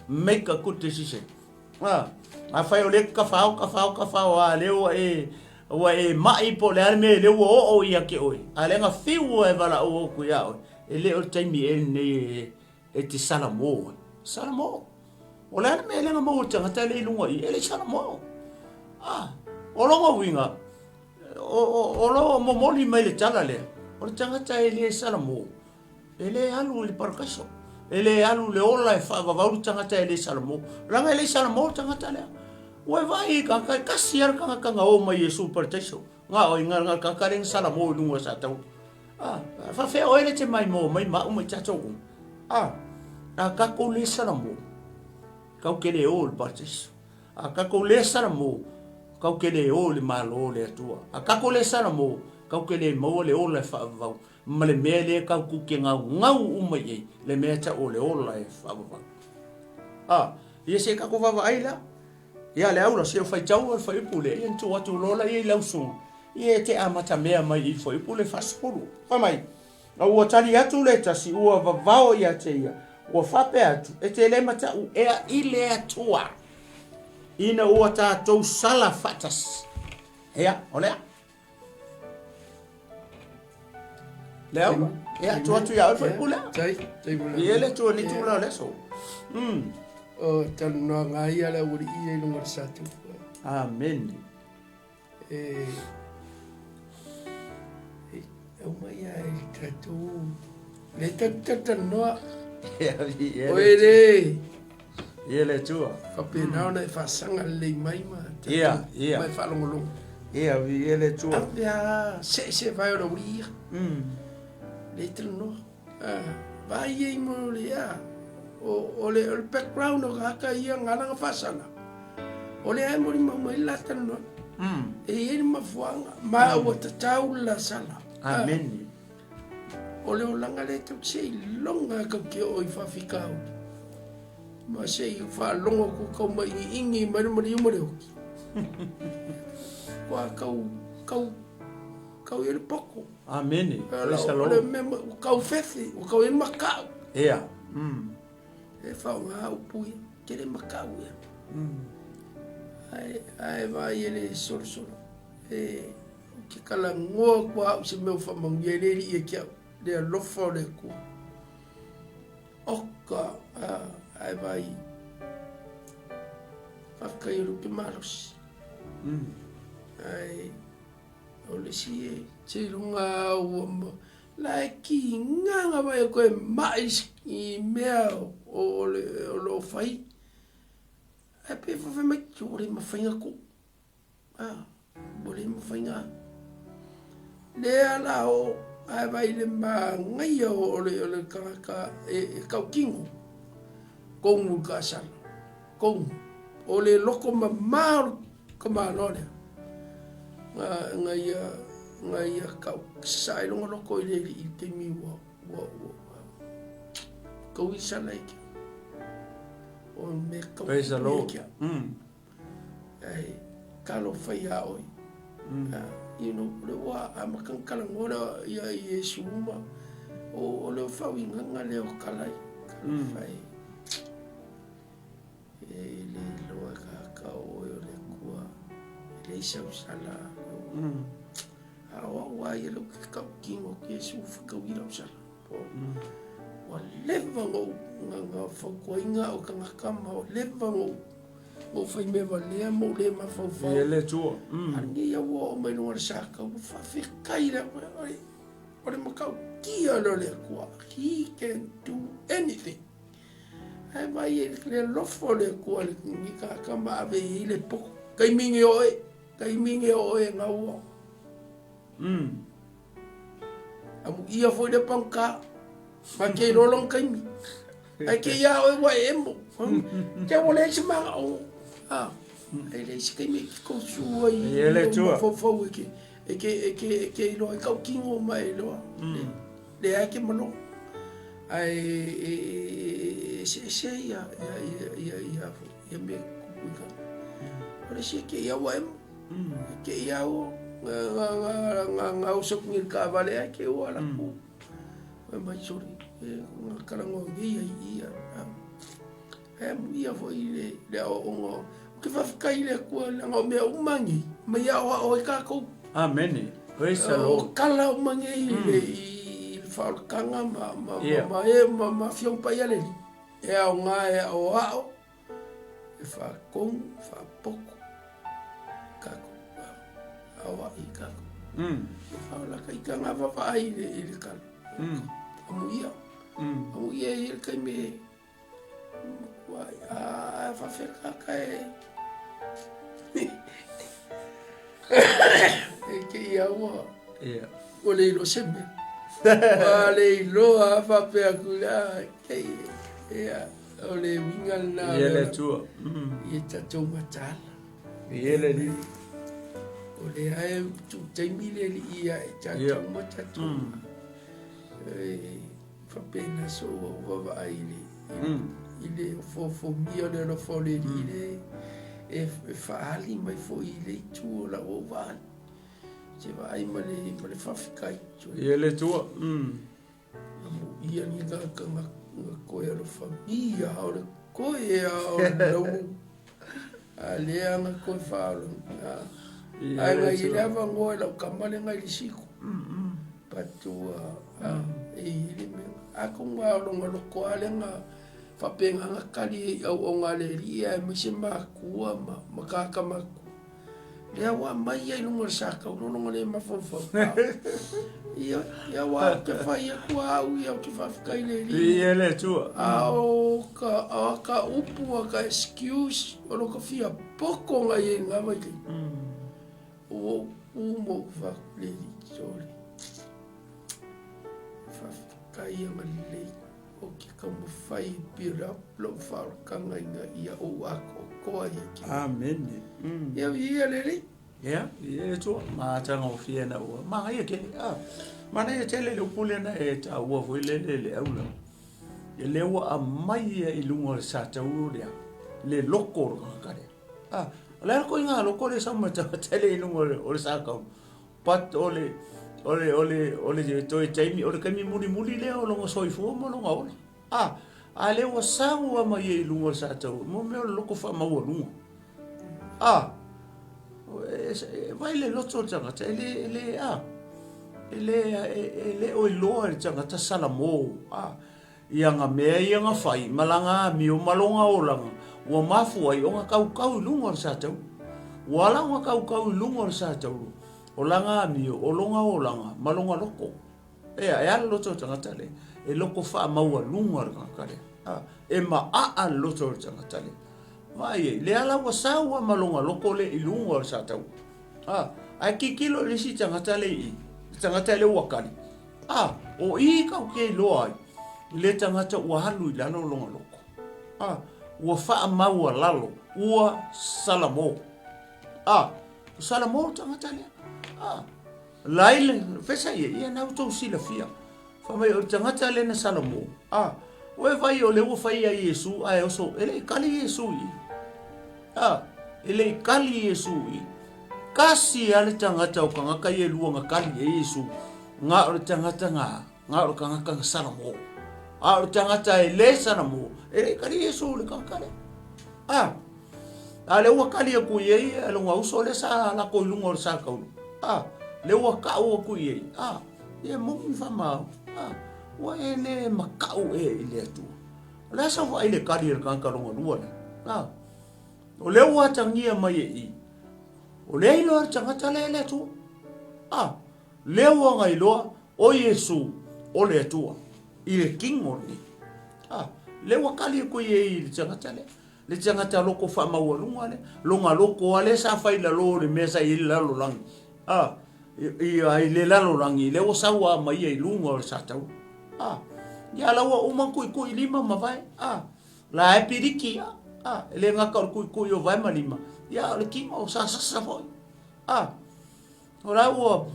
Make a good decision. Fai o le ka fao a le o e mai po le me le o ia ke oi. A le nga fiu e vala o ku ya oi. E le o taimi e te salamo. Salamo. O le me le nga mo tangata le lunga I ele salamo. O longa winga. O lo mo moli mai le tala le. O tangata ele salamo. Ele alu le parkaso. Ele alu le ola e fa va tangata ele salamo. Ranga ele salamo tangata le. Oi vai ka kasiar ka o mai Yesu per teso. Nga o nga ka karen salamo lunga sa tau. Fa fe o ele te mai ma o mai tato. Ka ko le salamo. Ka ke le o per teso. Ka ko le salamo. Ka ke le o le malo le tua. Ka ko le salamo. Ka ke le mo le o le fa va. Ma le me le ka ku ke nga ngau mai le me ta o le o la e fa va. Ia se ka ko va vai la. ia le au la se fai tau al fai pule ia tu atu lola ia lau su ia te amata mea mai I fai pule fasipulu fa mai na ua tali atu le tasi ua vavao ia te ia ua fape atu e te le mata u ea I le atua ina ua tātou sala fatas ia olea leo ia tu atu ia al fai pule ia le tu ni tu la le so o tanu nga ia la uri ia no mar satu amen o mai ai tatu le tatu no ia oi le ia le tua fa pena na fa sanga le mai ma ia mai fa longo ia ia le tua ya se vai o uri le tatu no vai ai mo le ya o le background o ka ia ngala nga fasana o le ai mo ni mai la tanu e ele ma fuanga ma o tatau la sala amen o le langa le tu sei longa ka ke o fa fikau ma sei fa longo ku ka mai ingi mai mo mo mo kwa kau ele poko amen o le memo kau fefi o kau ele makau ia e fa nga o pui ke le makau ya ai vai ele solo e ke kala ngoa kwa se meu fa mangere e ke de lofo le ku oka ai vai afkairu ke malos ai o le si se lunga o la ki nganga vai ko mais I mea o lo fai e pe fa me chore ma fainga ko bole ma fainga le ala o ai vai le ma ngai o le ka ka kingo kong ka san kong o le loko ma mal ka ma lole ngai ka sai lo loko le I te mi wo ko isa like o me ko praise the Lord ai kalo fai oi you know le wa amakan kala ngora ia Yesu ma o le fa winga ngale o kala fai le lo ka o le kua le sa sala wa ia lo ka kingo Yesu fa ka wira sala po wa leva nga whakoinga o kanga kama o leva o whai me walea mo le ma whawhau ia le tua ani ia wa o mai noa saka o whawhikai la o le makau kia lo le kua he can do anything ai mai le lofo le kua le nika kama ave I le poko kai mingi oe nga ua amu ia foi le panka ma ke rolong kai mi ai ke ia o wa emo ke o le sima o ai le kai mi ko su ai le tua fo ke lo ka kingo mai lo le ai ke malo ai se ia me ku ka o le se ke ia wa emo ke ia o nga usok ngir ka vale ke o ala ku mai sori karango ia ia foi le o que vai ficar ile ku la me umangi me ia o ka ko amen praise the Lord kala umangi ile I fal kanga ma fiong pa ile e o nga e o e fa kon fa poko ka ko awa I ka ko fa la ka kanga va ile kala amu ia il kai me wai fa fer ka ke ia wa o le lo sembe wa le lo fa pe akula ke ia o le winga na ia le tua ia tatu matala ia le ni o le ai tu te mile ia tatu matatu fa pena so wa ile fo mio le no fo le ile e whaali mai fo I le tu la o wāni. Se vai ma le whawhikai. Ia le tua. Ia ni ngā koe alo whamia o le koe o lau. A lea ngā koe whaalo. Ai ngai I lewa ngoe lau kamale ngai li siku. Patua e ile me. Ako ngā longa loko ale ngā whapenga ngā kari au o ngā le ria e mese mākua ma kākamaku. Lea wā mai ai lunga saka u longa le mawhawhau. Ia wā ke whai a kua au i au ke whawhikai le ria. Ia le tua. Ao ka upu a ka excuse o lo ka fia poko ngai e ngā mai kei. O umo whak le ria sori. Whawhikai a malei. O ki ka mawhai pira lo wharakanga inga ia o ako koa ia ki. Amen. Ia le ri. Ia le tua. Ma tanga o fia na ua. Ma ia ke. Mana ia tele le upule na e ta ua fui le aula. E le ua a mai ia I lunga le sa tau rea. Le loko ro kare. Le ko inga loko le sama tele I lunga o le sa kau. Pat ole toi taimi ole kami muli le o longa soifo mo longa ole. A le wa sawa mai I lunga sa tau. Mo me o loko fa ma lunga. Vai le loto tanga ele o loa le tanga ta salamo. Ia nga mea ia nga fai malanga mi o malonga o langa. Wa mafu ai o nga kau lunga sa tau. Wala nga kau lunga sa tau. O langa mi o longa o langa malonga loko. E loto tanga tale. E loko fa maua lunga kare. E ma a loto tanga tale. Vai le ala wa sawa malonga loko le I lunga sa tau. Ai kikilo le si tanga tale I. Tanga tale wakali. O I kau ke loa ai. Le tangata ua halu I lalo longa loko. Ua faa maua lalo. Ua salamo. Salamo tangata lea. Laile, fesa ia nau tau sila fia. Whamai o tangata le na salamo. Oe vai o le ua fai a Yesu. Ai oso, ele kali Yesu I. Ele kali Yesu I. Kasi ale tangata o kangaka I lua nga kali Yesu. Nga o tangata nga o kangaka nga salamo. O tangata e le salamo. Ele kali Yesu le kangkale. Le ua kali a kui ei. Ale nga uso le sa la koi lunga o sa kaulu. Le ua kau a kui ei. Ia mumi whamau. Ua e le makau e le atua. Le sa wa ele kali le kangkalonga lua le. O le ua tangia mai e I. O le iloa tangata le atua. Le ua ngai loa o Yesu o le atua. I le kingo ni. Le ua kali a kui ei le tangata le. Le tangata loko whamau lunga le. Longa loko ale sa whaila lo le mesa I lalo langi. I le lalo langi. Le ua sawa mai e lunga o le satau. Ia laua uma kui lima ma vai. La e piriki. Le ngaka o kui o vai ma lima. Ia le kima o sa foi. Ora ua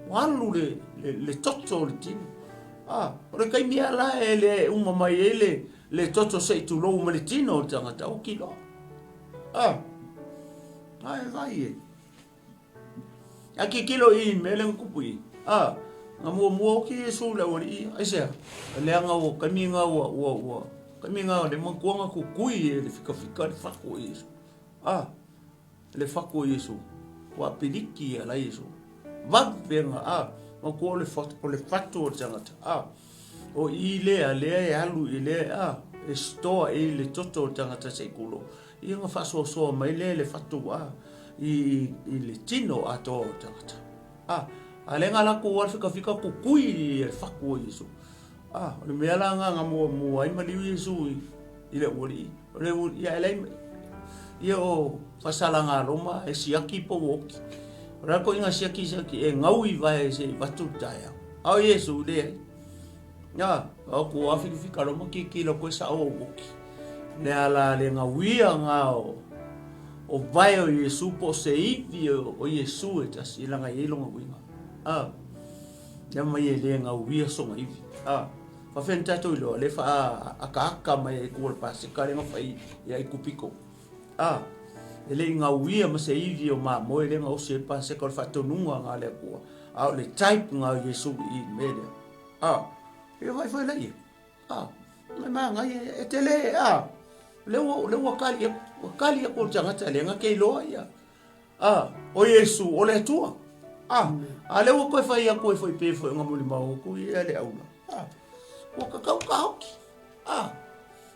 walu le toto le tino. Ora kai mia la e le uma mai e le toto se tu lo ma le tino o tangata o kilo. Ai vai e. Aki kilo I mele kupui. Nga mua ki Yesu le wali ai se. Le anga o kaminga o kaminga le mankuanga ku kui le fika le fako Yesu. Le fako Yesu. Wa piliki ala Yesu. Va venga ma ko le fato o tangata. O ile ale alu ile e sto e le toto tangata se kulo. I nga faso so mai le fato I le tino ato tangata. Ale nga la ko war fika ku kui e fako Yesu. Le mela nga mo ai mali Yesu I le wori. Le ia ele ia o fasala nga Roma e siaki po woki. Ora ko inga siaki e ngaui vai se batu taya. Au Yesu le. Ya, o ko afika Roma ki lo ko sa o woki. Le ala le ngaui nga o vai o Yesu po se ivi o Yesu e tas ilanga ilonga winga. Ya mai le ngaui so ngai. Fa fenta to lo le fa aka mai ko pa se kare nga fai ya ikupiko. ele nga uia ma se ivi o ma mo ele nga o se pa se ko fa tonunga nga le ko a le type nga Yesu I mele e vai la ye ma nga e tele le wo kali ko janga tele nga ke lo ya o Yesu o le tua le wo ko fa ya ko foi pe foi nga mo li ma ko ia le aula o ka hoki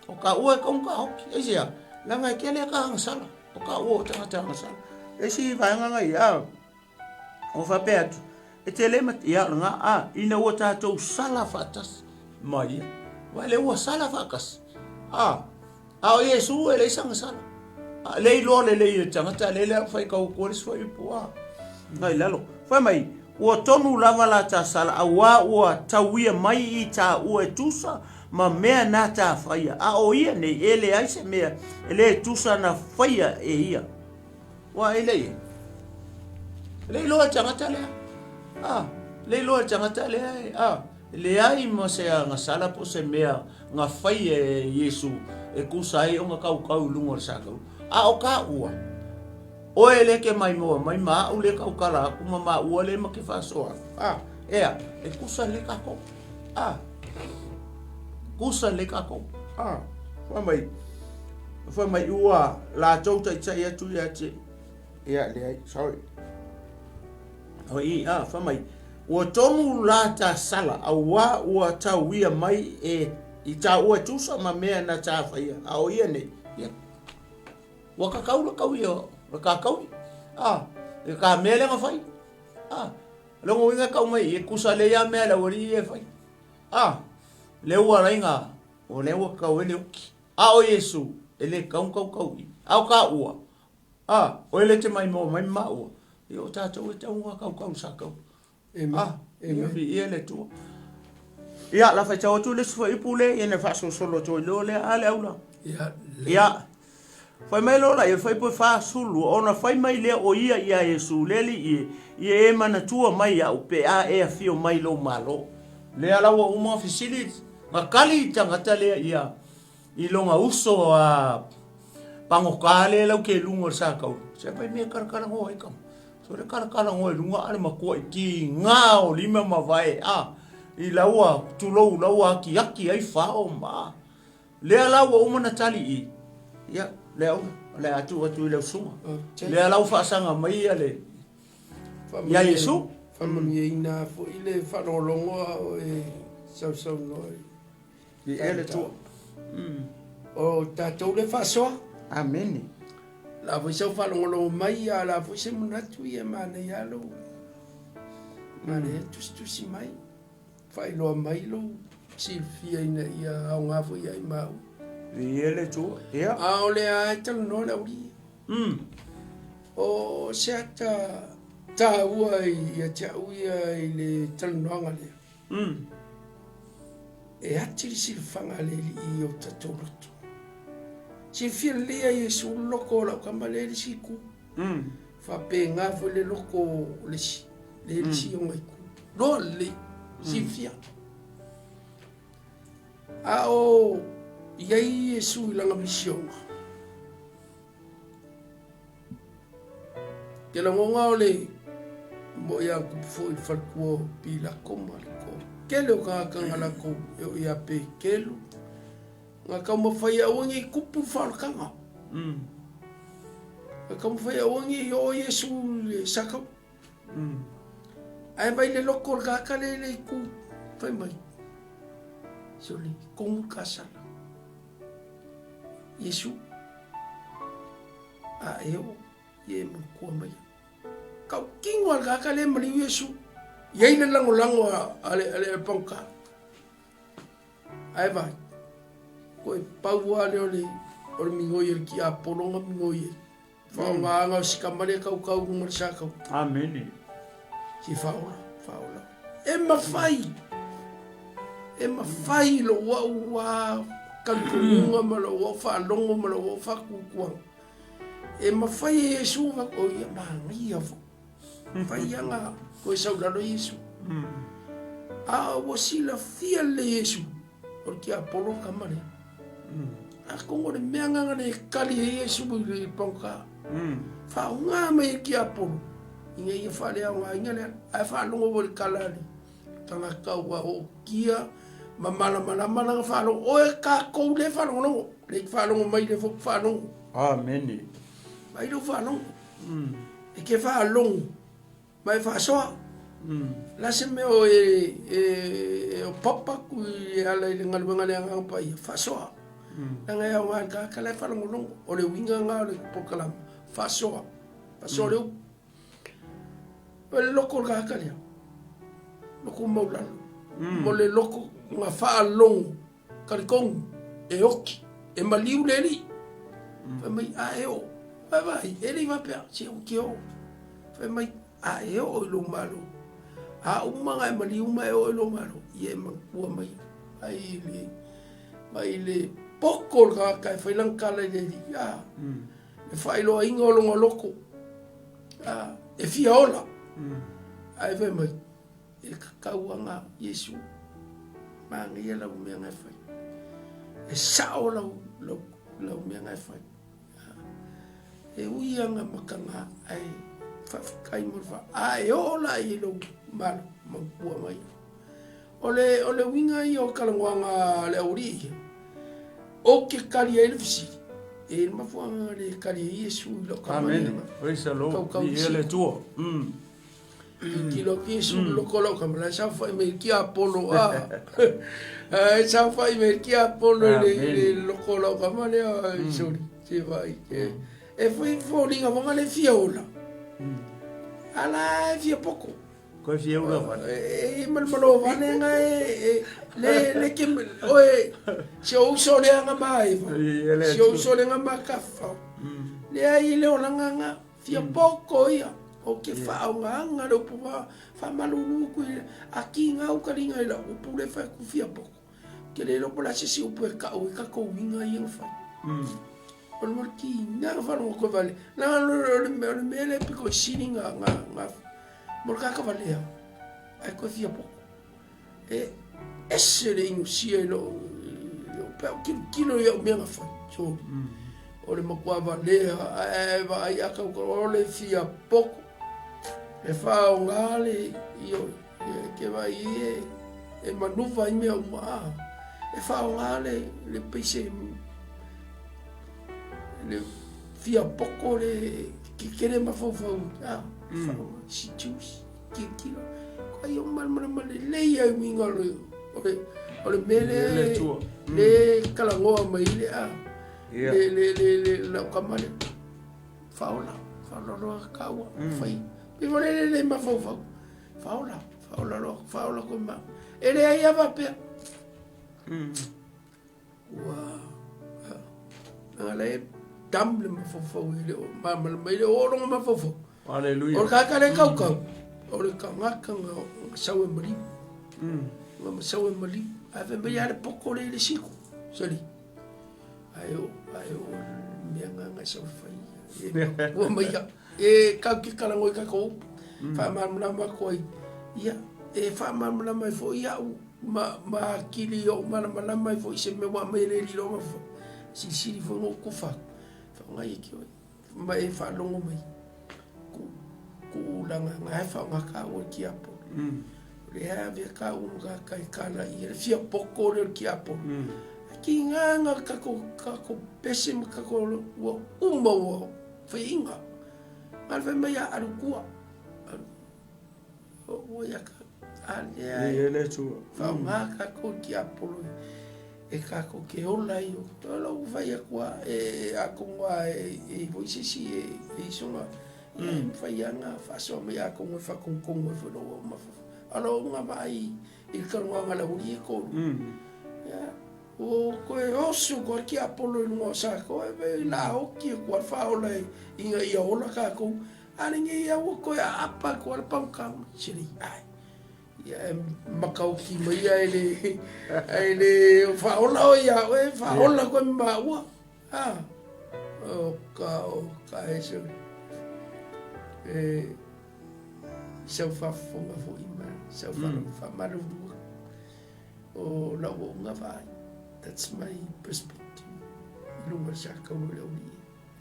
o ka ua ka hoki e sia la nga ke le ka sala o ka ua ta sala e si vai nga ia o fa perto e te le mat ia nga ina o ta to sala fatas mai vai le o sala fakas o Yesu ele sang sala le lo le tanga ta le fai ka ko ris foi po ngai lalo foi mai o tonu lava la ta sala awa o tawia mai I ta o tusa ma mea na ta faia o ia ne ele ai se mea ele tusa na faia e ia wa ele lo tanga ta le le lo tanga ta le le ai mo se nga sala po se mea nga faia Yesu e kusai o nga kau lungo sa kau o ka ua o ele ke mai mo mai ma o le kau kala ku ma o le ma ke fa so e kusa le ka ko kusa le ka ko fa mai ua la tau tai tai atu ya te le ai sorry fa mai o tonu la ta sala awa o tawia mai I ta ua tusa ma mea na ta faia o ia ne wa ka kau yo ka kau e ka mele nga fai lo ngo inga kau mai e kusa le ya mele ori e fai le ua rainga o le ua kau ele oki o Yesu ele kau au ka ua o ele te mai mo mai ma ua o tātou e tau ngā kau sa kau ia le tua ia la fai tau tu le sua ipule ia ne fa solo to le ale aula ia fai mai lola ia fai po fa sulu ona fai mai le o ia Yesu leli ia e mana tua mai au pe e fio mai lo malo le ala o uma facility makali tangata le ia I longa uso pangokale lau ke lungo sa kau se pai me karkara ngo ai kam so le karkara ngo lunga ale makua ki ngao lima mavai I laua tulo laua ki ai fao ma le laua uma natali ia le atu le sunga le lau fa sanga mai ale ya Yesu famami ina fo ile fa no longo so no I ele tu o tatou le fa so amen la vo so fa longo mai la vo se munatu ia mana ia lo mana tu si mai fai lo mai lo silfia ina ia au ngafo ia mau ele tu ia o le ai tal no la uri o seta ta ua ia ta uia I le tal no ngale e ati silfanga le I o tatoloto silfia le Yesu loko la kambale le siku fa pe ngafo le loko le si o ngai ku lo le silfia o iai Yesu langa misionga ke la ngonga ole mo ia ku foi falkuo pila koma ko kelo ka ngala ko ia pe kelo nga ka mo fai awangi kupu falkanga ka mo fai awangi o Yesu saka ai vai le loko ka kale le ku fai mai soli kong kasala Yesu eu ye mo ko mai ka kingwa ka kale mali Yesu ye le lango ale pangka ai vai ko paua le o mingo ye ki apolonga mingo ye fa nga sikamale ka ngorsa ka amen si faula e ma fai lo wa kalunga ma lo fa longo ma lo fa ku e ma fai Yesu va ko ia ma ia fo fai nga ko sa lo Yesu wasila fia le Yesu porque apolo kamare ko ngore meanga ngane kali Yesu bu pangka Whaunga mai ki apolo. Inga ia whale au ngā inga lea. Ai whalongo wale kalani. Tanga kaua o kia. Ma mana nga whalongo. Oe ka kou le whalongo nongo. Le whalongo mai le fok whalongo. Ameni. Mai lo whalongo. E ke whalongo. Mai whasoa. Lase me o o papa kui ala i ngaluenga le anga pa i whasoa. Nanga e au ngā ka le whalongo nongo. O le winga ngā le pokalama. Whasoa. Whasoa leo. Pele loko ka kalia. Loko maulalo. Mo le loko ngā whaalongo. Karikongu. E oki. E maliu le li. Whai mai a e o. Whai vai. E li wapea. Si o ki o. Whai mai a e o ilo malo. A umanga e maliu mai o ilo malo. Ie mangpua mai. Ai li. Mai le poko ka kai whailang kala le li. E whailo a inga o longa loko. E fia ola. Ai whai mai. E kakau ngā Yesu. Maangi e lau mea ngai whai. E sao lau mea ngai whai. E uianga makanga ai whawhikai morwha. E ola i lau malo mampua mai. Ole winga i o kalangoanga le auri. O ke kari e lefisi. E mafuanga le kari e Yesu i lo kamani. Amen. Praise lo. I ele tua. Kilo Yesu lo kolo kamala sa fai me ki Apollo sa fai me ki Apollo le lo kolo kamala sorry se vai e foi folinga vanga le fiola ala fia poco ko fiola va e malo vane nga le ke oe se o so le nga mai se o so le nga makafa le ai le olanga fia poco ia o ke whaonga rau puwa whamalulu kui aki ngau karinga ila upu le whai kufia poko ke le lopo la sisi upu e ka o e ka kouinga i ang whai o le marki nga whanonga koe vale nga le mele piko sini nga mor ka vale ai koe fia poko e ese le ingo sia ilo peo kilo ia o mea nga whai so o le makua vale ai aka o le fia poko e whao ngāle i o ke vai e manuva i mea umaa. E whao ngāle le peise le fia poko le ki kere mawhauwhau. Whao si juice, ki kilo. Kwa i o malmarama le lei au minga o le mele le kalangoa mai le a. Le lau kamane. Whao la kaua, whai. E vole le ma fau faula ko ma ele ai ava pe ala e tamble ma fau ile ma ile o lo ma fau haleluya o ka le kau o le ka ngaka sawe mali ma sawe mali ave me ya le poko le siko soli ayo me nga sawe fai o mai e ka ki kala ngoi ka ko fa mamla ma ko ia e fa mamla mai fo ia ma kili o mamla mai fo se me wa me le li lo ma fo si fo no ku fa ngai ki ma e fa longo mai ku langa ngai fa ma ka o ki apo le ave ka un ga kai kala i le fia poko le ki apo ki nga ka ko pese ma ka ko o mo fa inga alve mai aru kua o ya ka ele tu fa ma ka ko ki apolo e ka ko ke ola io lo vai qua e a kuma e voi si e sono fa yana fa so me a ko fa con fo lo ma alo nga vai il kalwa ngala uri ko ya o ko e osu ko ki apolo no sa ko e la o ki ko fa ola inga ia ola ka ko alinge ia o ko apa ko al pam kam chiri ai ya makau ki mai ele fa ola ia o fa ola ko ma wa o ka eso se fa fonga fo ima se fa malu o la o nga vai. That's my perspective. Ilunga siya ka wala uli.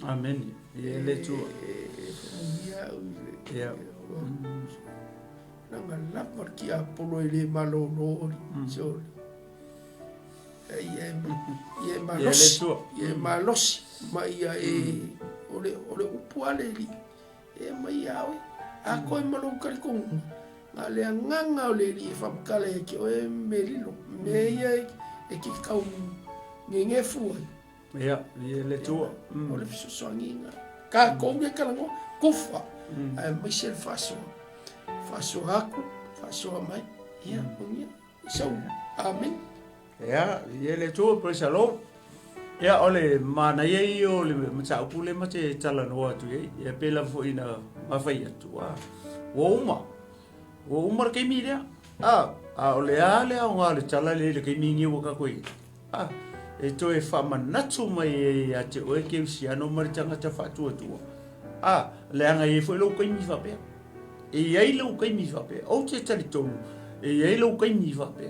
Amen. Ia le tu. Ia. Nanga lapa ki a polo le malo no so. Ia malos. Ia malos. Ma ia ole upuale li. E mai au. A koe malo kali kong. Nga le nganga o le li e whamkale ki o e merilo. Me ia e ki kau ngenge fua. Ia le tua. O le fiso soanginga. Ka konge kalango kufa. Mai se faso. Faso aku. Faso mai. Ia ongia. Sau. Amen. Ia le tua praise the Lord. Ia ole mana ye o le mata pule mate tala no atu ye. Ia pela fo ina mafai atu. Wo umar ke mi dia. Ole ale o ngale tala le ke mingi wo ka koi. E to e fa manatu mai a te o ke si ano mar tanga ta fa tu. Le anga e fo lo kai mi fa pe. E ye lo kai mi fa pe. O te tali tonu. E ye lo kai mi fa pe.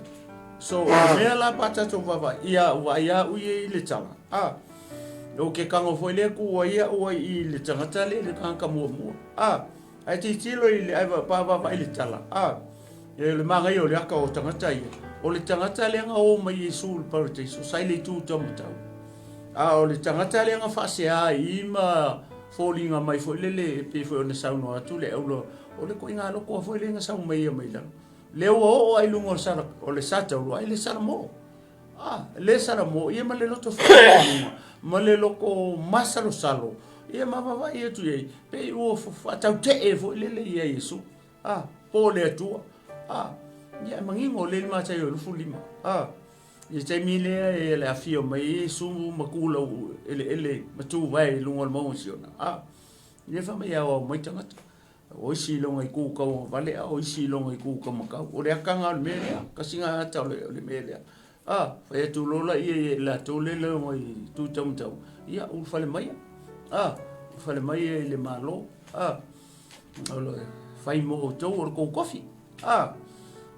So me la pata to va ia wa ia u ye le tala. O ke kango foi le ku wa ia o i le tanga tale le kan ka mo. Ai te tilo i le ai pa i le tala. E le manga yo le aka o tanga tai. O le tangata le nga o mai Yesu paradiso sai le tu tamutau. O le tangata le nga fasea i ma falling mai foi le pe foi na sauno atu le o le koinga lo ko foi le nga sau mai la. Le o ai lungo sara o le sata o ai le sara mo. Le sara mo i ma le loto fa. Ma le loko masalo salo. I ma va i tu ye pe o fa tau te e foi le Yesu. Po le tu. Ya mangingo le mata yo fulima. Ye te mile e le afio mai sumu makula ele matu vai lungo mo siona. Ye fa mai o mai tangata. O si longa I ku ka vale o si longa I ku ka maka. O le akanga me ka singa ta le me. Fa tu lola I la to le mai tu tam tam. Ya u fa le mai. Fa le mai le malo. Olo fai mo to o ko coffee.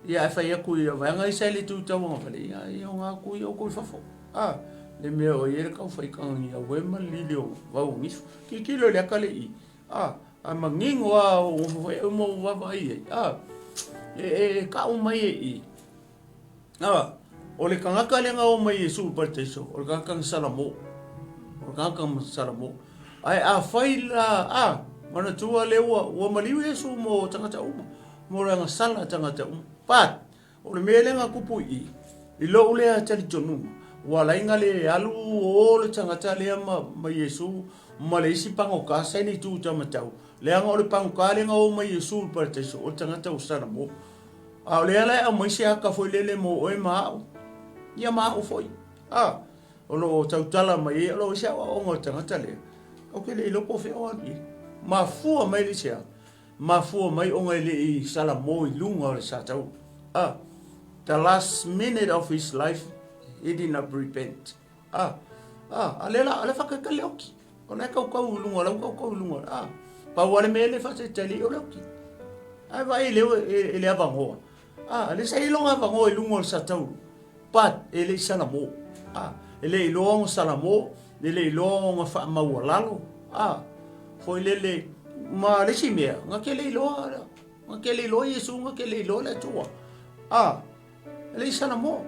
Ia fa ia ku ia vanga isa le tu tau nga fale ia nga ku ia ko fafo le me o ia ka fa kan ia we ma lilio va o mis ki lo le kale I mangingo o mo va ia e ka o mai I o le kanga ka le nga o mai Yesu parteso o ka kan salamo ai faila mana tua le o maliu Yesu mo tangata uma mo nga sala tangata pat o le mele nga kupu I lo ule a tali tonu wala inga le alu o le tangata le ma Yesu ma le isi pango ka sai ni tu tamatau le anga o le pango ka le nga o ma Yesu parteso o tangata o sana mo le ala a mo isi aka foi lele mo o ma ia ma o foi o lo tautala mai o lo sia o ngo tangata le o ke le lo po fe o ni ma fu mai le sia ma fu mai o ngai le I sala mo I lunga o le satau. The last minute of his life, he did not repent. Ale whakaka leoki. O nei kau lunga, lau kau lunga. Pa wale me le whase tali o leoki. Ai vai leo e le avangoa. Le sa ilonga avangoa I lunga o le satau. Pat, e le sala mo. E le ilonga sala mo, e le ilonga wha maua lalo. Foi le ma le si mea nga ke le lo Yesu nga ke le lo le tua le sana mo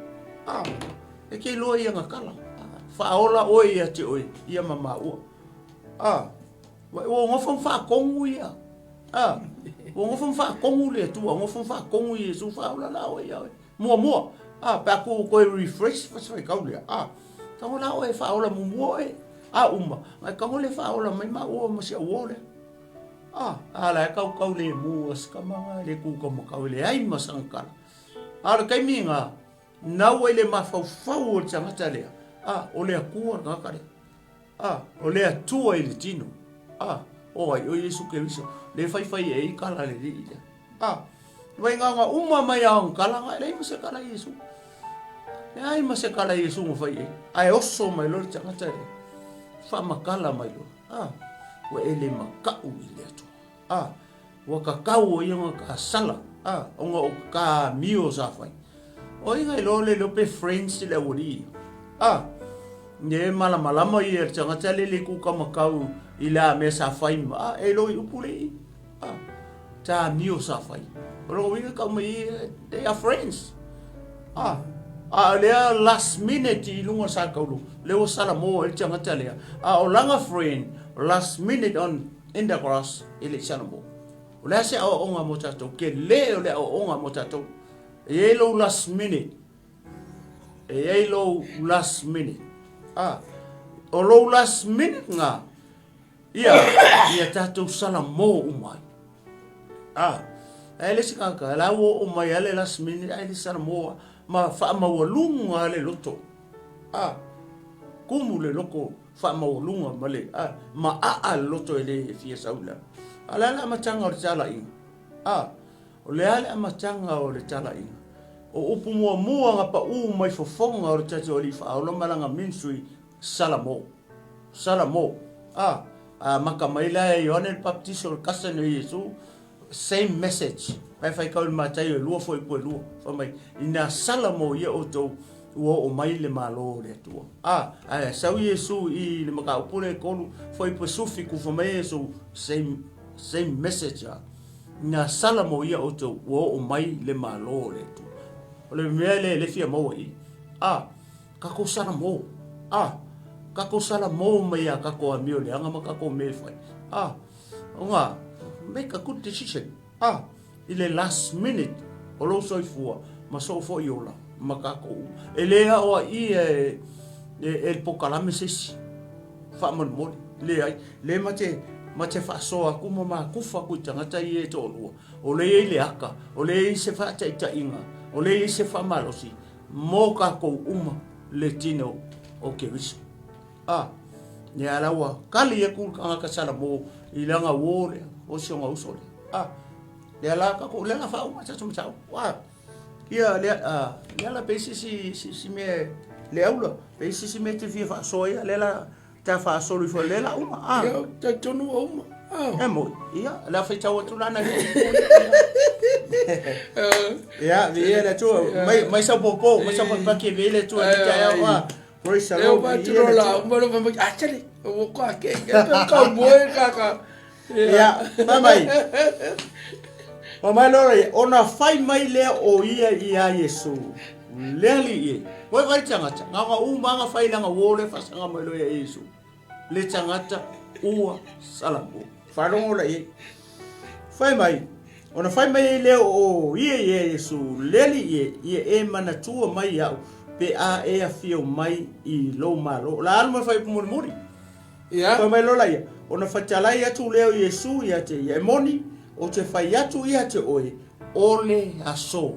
e ke lo ia nga kala fa ola o ia te oi ia mama o o ngo fa kongu ia o ngo fa kongu le tua ngo fa kongu Yesu fa ola la o ia mo pa ko refresh fa sai ka ulia ka ola o fa ola mo uma mai ka ole fa ola mai ma o mo se o le ala kau le muas kamanga le ku ko kau le ai masangkala ala kai minga na wele ma fa o tangata le o le ku nga kale o le tu e le tino o ai o Yesu Kristo le fai e kala le ida vai nga uma mai ang kala nga le mase kala Yesu ai mase kala Yesu mo fai ai oso mai lo tangata le fa makala mai lo wa ele makau ile atu wa kakau o inga ka sala onga o ka mio sa fai o inga lo le lo pe friends le wori ne malama i e tangata le ku kamakau i la me sa fai ma e lo i upule ta mio sa fai ro winga ka mai they are friends le last minute i lunga sa kaulu le o sala mo e tangata le o langa friend last minute on in the grass ile sala mo o le se o nga mo tato ke le o nga mo tato e lo last minute e lo last minute o lo last minute nga ia tato sala mo umai ele se ka la wo umai ale last minute ele sala mo ma fa ma walunga le loto kumu le loko fa ma walunga male ma loto ele fia saula ala la matanga o tala i o le ala matanga o le tala i o upu mua nga pa mai fofonga o tata o li fa o lo malanga minsui salamo maka maila e Yohane Baptiste o kasane Yesu same message pai fai ka ma tai o lua foi po lua fa mai ina salamo ye o to o mai le malo le tu sau Yesu i le maka upule kolu foi po sufi ku fa mai Yesu same message ina salamo ye o to o mai le malo le tu o le mele le fia mo i ka ko salamo kako sala mo mai a kako amio le anga kako me fai nga make a good decision ile last minute o lo soifua ma so fo yola makako ele o i el pokalame sesi fa mon le ai le mate fa so aku ma kufa ku tangata i to lo o le aka o le se fa ta inga o le se fa malosi mo kako le tino o keris ni alawa kali ya kul kanga kasala mo ilanga wole o sionga usole le ala ka ko le la fa uma sa tsumsa kia le la pesi si me le aula pesi si me te fi fa soia le la ta fa solo fo le la uma ta tonu uma mo ia la fa tawa tulana vi era tu mai sa popo mai sa pa ke vele tu ya Praise the Lord. Actually, o ko ke ka boy ka. Ya, mamai lore ona fai mai le o ia Yesu. Leli e. Wai vai tangata. Nga nga fai nga wole fa sanga mai lo ya Yesu. Le tangata ua salamu. Farongo la e. Fai mai. Ona fai mai le o ia Yesu. Leli e mana tua mai ya. Pe e a fio mai I lo malo la alma fai muri fa mai lo la ia ona fatala ia tu leo Yesu ia te ia moni o te fai atu ia te ole aso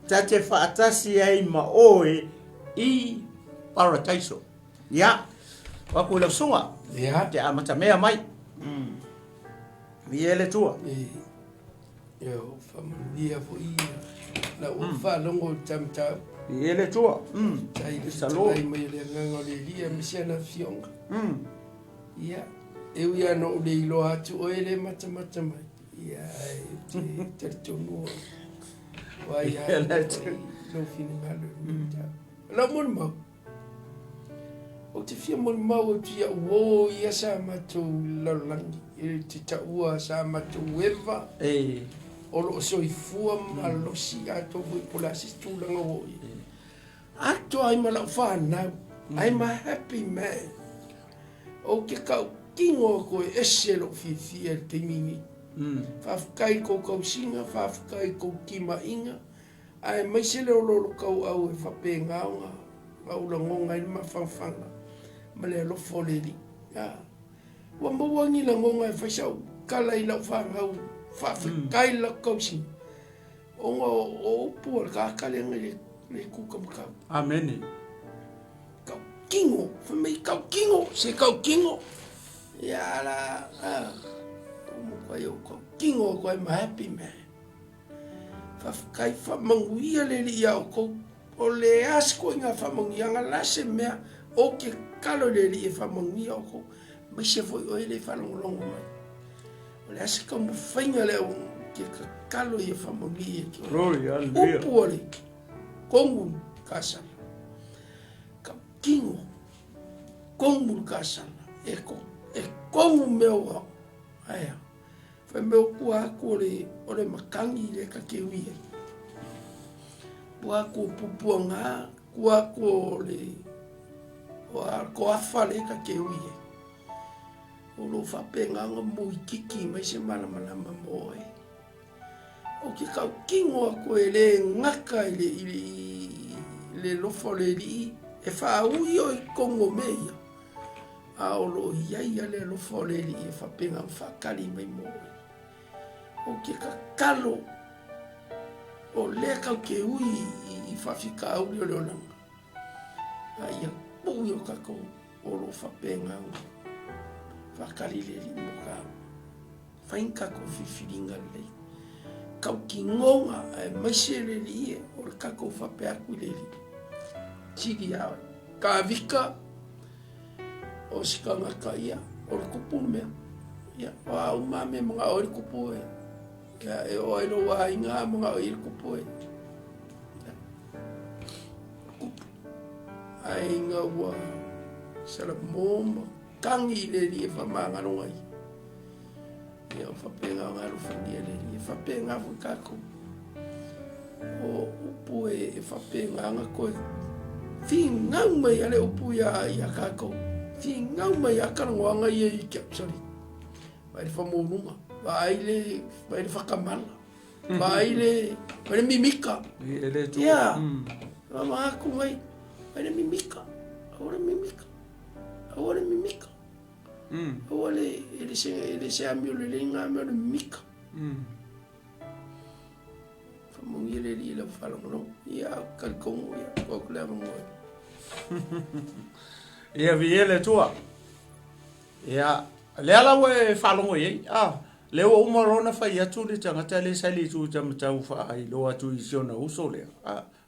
ta te faatasi ai ma oe I paradiso ia wa ku le sunga ia te amata mea mai ele tua yo familia fo ia la ufa longo tamta ele tua tai salo mai le ngalo le lia misiana fionga ia eu ia no le lo atu o ele mata mai ia te tonu wa ia no fini malo la mon o te fia mon o tia wo ia sa matu la langi te ta ua sa matu weva o lo soifua malosi ato vui polasi tulanga woi. Ato I'm a fan now. I'm a happy man. O ke kau kingo ko eselo fifia te mini. Fafkai ko singa, fafkai ko kima inga. Ai mai sele o lo kau au e fapenga au la ngonga I mafangfanga. Male lo foleli. Ya. Wamba wangi la ngonga e fasau kala I la fanga kai la kosi o por ka kale le ku kam ka amen ka kingo for me ka kingo se ka kingo ya la mo ka yo ka kingo ko I'm happy man fa kai fa manguia le ya ko o le asko nga fa manguia nga la se me o ke kalo le fa manguia ko ba se foi o le fa longo le se como fainga le que calo e família que gloria al Dio pole como casa kingo kongu kasana e kongu meo aya fa meo kua ko le makangi le ka kewi wa ko pupuanga kua ko le wa ko afale ka kewi o lo fa penga mo kiki mai se mala mo o ki ka kingo ko ele ngaka le lofo le li e fa uio I kongo meia a o lo ia le lofo le li e fa penga fa kali mai mo o ki ka kalo o le ka ke ui I fa fika au le langa ai uio ka ko o lo fa penga fa kali le li mo ka fa inka ko fifiringa le kau ki ngonga e maisere li o le kako whape aku le li. Tiri awe. Ka vika o sikanga ka ia o le kupu mea. Ia, o a umame mga o le kupu e. Ia, e o aino wa inga mga o le kupu e. Kupu. A inga wa sala moma kangi le li e whamanga no ai. Ia o whapenga ngā ruwhangia le li, e whapenga whakako. O upu e whapenga ngā koe. Fi ngau mai ale upu ia kako. Fi ngau mai a karangoanga ia I kia, sorry. Vai le whamonunga, vai le whakamala, vai le mimika. Ia, ma aku mai, vai le mimika, aore mimika, aore mimika. Ole ele se amio le nga me le mika. Famongi le li la falo no. Ya kalkongo ya ko kula mo. Ia viele tua. Ia le ala we falo ye. Le o morona fa ia tu le tanga tele sali tu jam tau fa ai lo atu I siona uso le.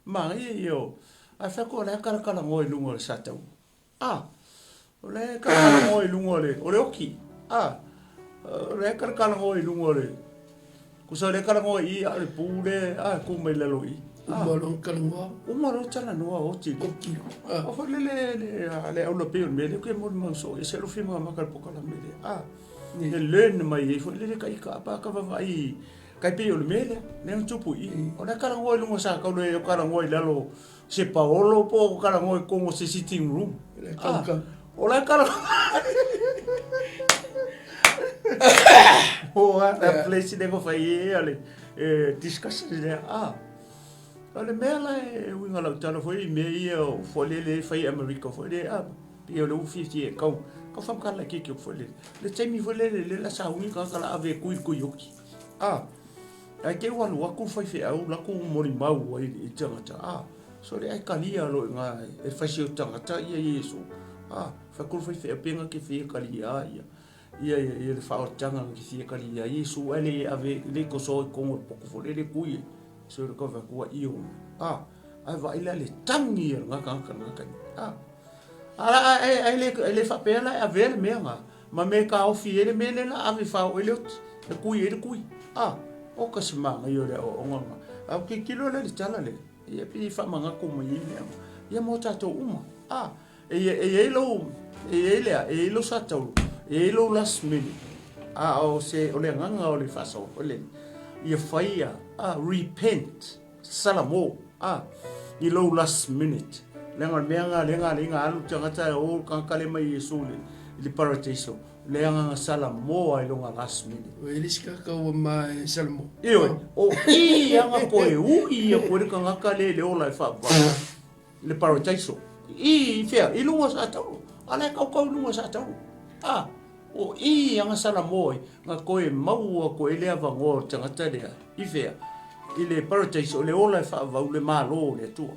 Ma yo. A fa ko la kala ngoi lungo sa tau. Le kala ngoi lungo le, o le oki. Le kala ngoi lungo le. Kusa le kala ngoi I ale pule, ku mai le loi. Umaro kala ngoi. Umaro tala noa oti. Oki. O fa le au la pe me le ke mo mo so, e se lo fima makal pokala me le. Le mai e fo le kai ka pa ka vai. Kai pe o le mele, le tupu I. O le kala ngoi lungo sa ka le kala ngoi lalo se paolo po kala ngoi kongo se sitting room. Le kala Olha cara. A place de foi ali discussion there. Olha mela o ingala tano foi meio foi le foi America foi de eu le 50 kau fam kala que foi le time foi le la sa única kala ave kui yoki. Ai que o alu aku foi fe au la ku morimau ai I tanga. So le ai kalia lo nga e fasi o tanga ia Yesu. Fa kul foi fe penga ke fe kalia ia le fa tanga ke fe kalia Yesu ele ave le ko so ko poko fo le kui so le ko va ko io ai va ile le tangi nga ala ai le fa pela ave le menga ma me ka o fi ele me le ave fa o le kui o ka sma yo le o nga au ke kilo le tala le ia pi fa manga ko mo ia mo tato uma e lo sa tau e lo last minute o se o le nganga o le faso o le ia faia repent salamo I lo last minute lenga alu tanga o kankale mai Yesu le paradiso le nganga salamo ai lo last minute o eliska ka o mai salamo o I anga ko e u I ko le kanga kale le o la fa le paradiso I fea, I lunga sa tau. Ala kau lunga sa tau. O I anga sala moi, nga koe maua koe lea vango tangata lea. I fea, I le paradise o le ola e wha vau le malo le tua.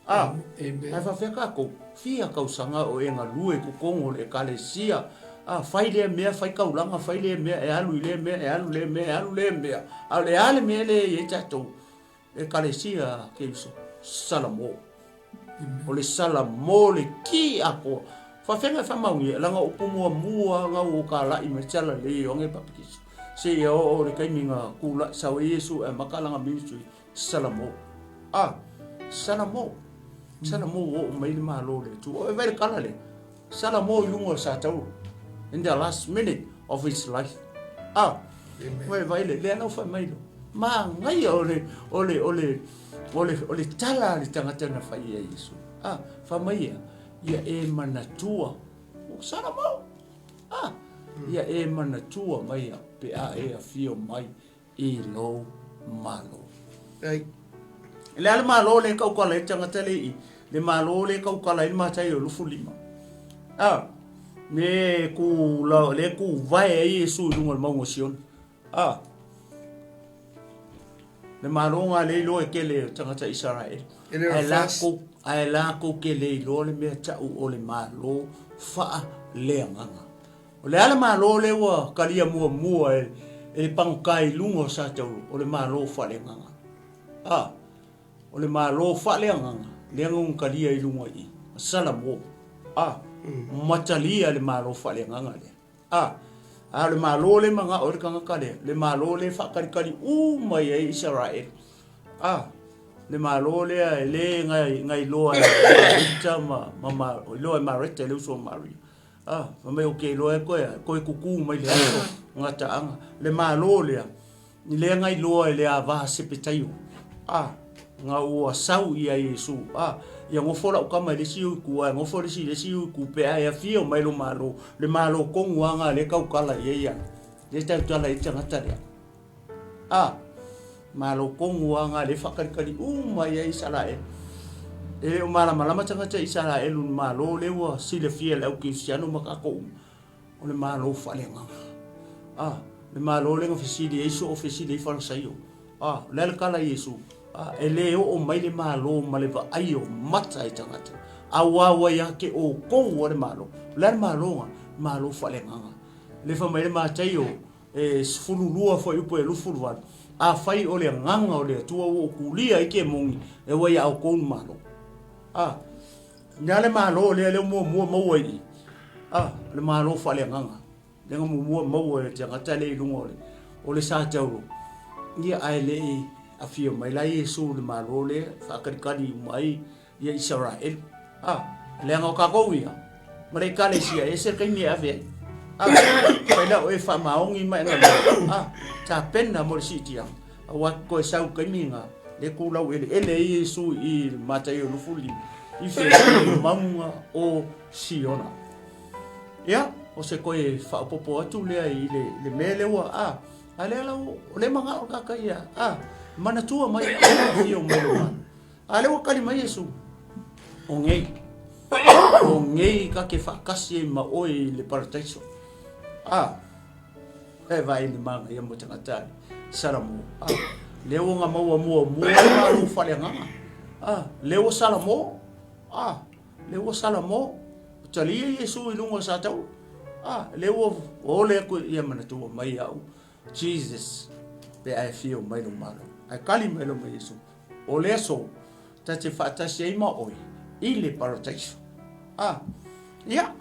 Ai wha fea kako, fia kau sanga o e nga lue kukongo le kalesia. Fai lea mea, fai kaulanga, fai lea mea, e alu le mea, e alu le mea, e alu le mea. A le ale mea le e tatou. E kalesia ke iso, sala moi. O le sala mo le ki ako fa fenga fa maungi langa upu mua nga o kala I mechala le o nge papikis se o le kai minga kula sa Yesu e makalanga ministry sala mo Sala mo o mai ma lo le tu o very kala le. Sala mo lungo sa tau in the last minute of his life. Vai le no fa mai lo. Ma ngai ole tala le tangata na fa ia Yesu. Fa mai ia e manatua. O sala mo. Ia e manatua mai pe e fio mai I lo malo. Ai. Le ale malo le kau kala e tangata le malo le kau kala I matai o lufu lima. Me ku le ku vai e Yesu lunga mau sion. Le malo nga le lo e kele tangata Israel. Ai la ko kele lo le me tau o le malo fa le nganga. O le ale malo le wa kalia mua e pangkai lungo sa tau o le malo fa le nganga. O le malo fa le nganga. Le ngung kalia I lungo I. Salamo. Matalia le malo fa le nganga le. Le malo le manga o le kanga kale. Le malo le fa kari mai e Israel. Le malo le ngai loa ita mama loa marete le uso mari. Mai o ke loa koe kuku mai le aso ngata anga. Le malo le le ngai loa le ava sepetaio. Nga ua sau ia Yesu. Ia ngofora o kama le siu ku ngofora le siu ku pe ai fio mai lo malo. Le malo kongu anga le kau kala ia. Le tala I tangata le. Malo kongu anga le fakari mai ai Israel. E o malama tangata Israel un malo le wa sile fiel au Cristiano makako. O le malo falenga. Le malo le ofisili Yesu ofisili Farisaio. Le kala Yesu. Ele o mai le malo maleva ai o mata I tangata. Awa ya ke o ko o le malo. Le malo falenga. Le fa mai le matai o fululua foi upo e lufulwa. Fai o le nganga o le tua o kulia I ke mongi e wai au kon malo. Nyale malo le mo I. Le malo fa le nganga. Le mo e tangata le lungo le. O le sa tau. Ia ai le afio mai la Yesu le malo le fa kari mai ia Israel. Le nga ka ko ia. Mare kale sia e se kini ave. Pela o e fa maongi mai nga. Ta pena mo sitia. Wa ko sau kaninga le kulau ele Yesu I Mateo lufuli. I fe manga o Siona. Ya, o se koe fa popo atu le le mele wa ale le manga o kakaia. Mana tua mai o melo. Ale o kali mai Yesu. O ngei ka ke fa kasi ma oi le paradiso. E vai ni manga ia mo tangata. Salamo. Leo nga mua lu fale nga. Leo salamo. Leo salamo. Tali Yesu I lungo sa tau. Leo ole ko ia mana tu mai au. Jesus. Be I feel mai lo malo. Ai kali mai lo mai Yesu. Ole so. Ta te fata sei ma oi. Ile paradiso. Ya.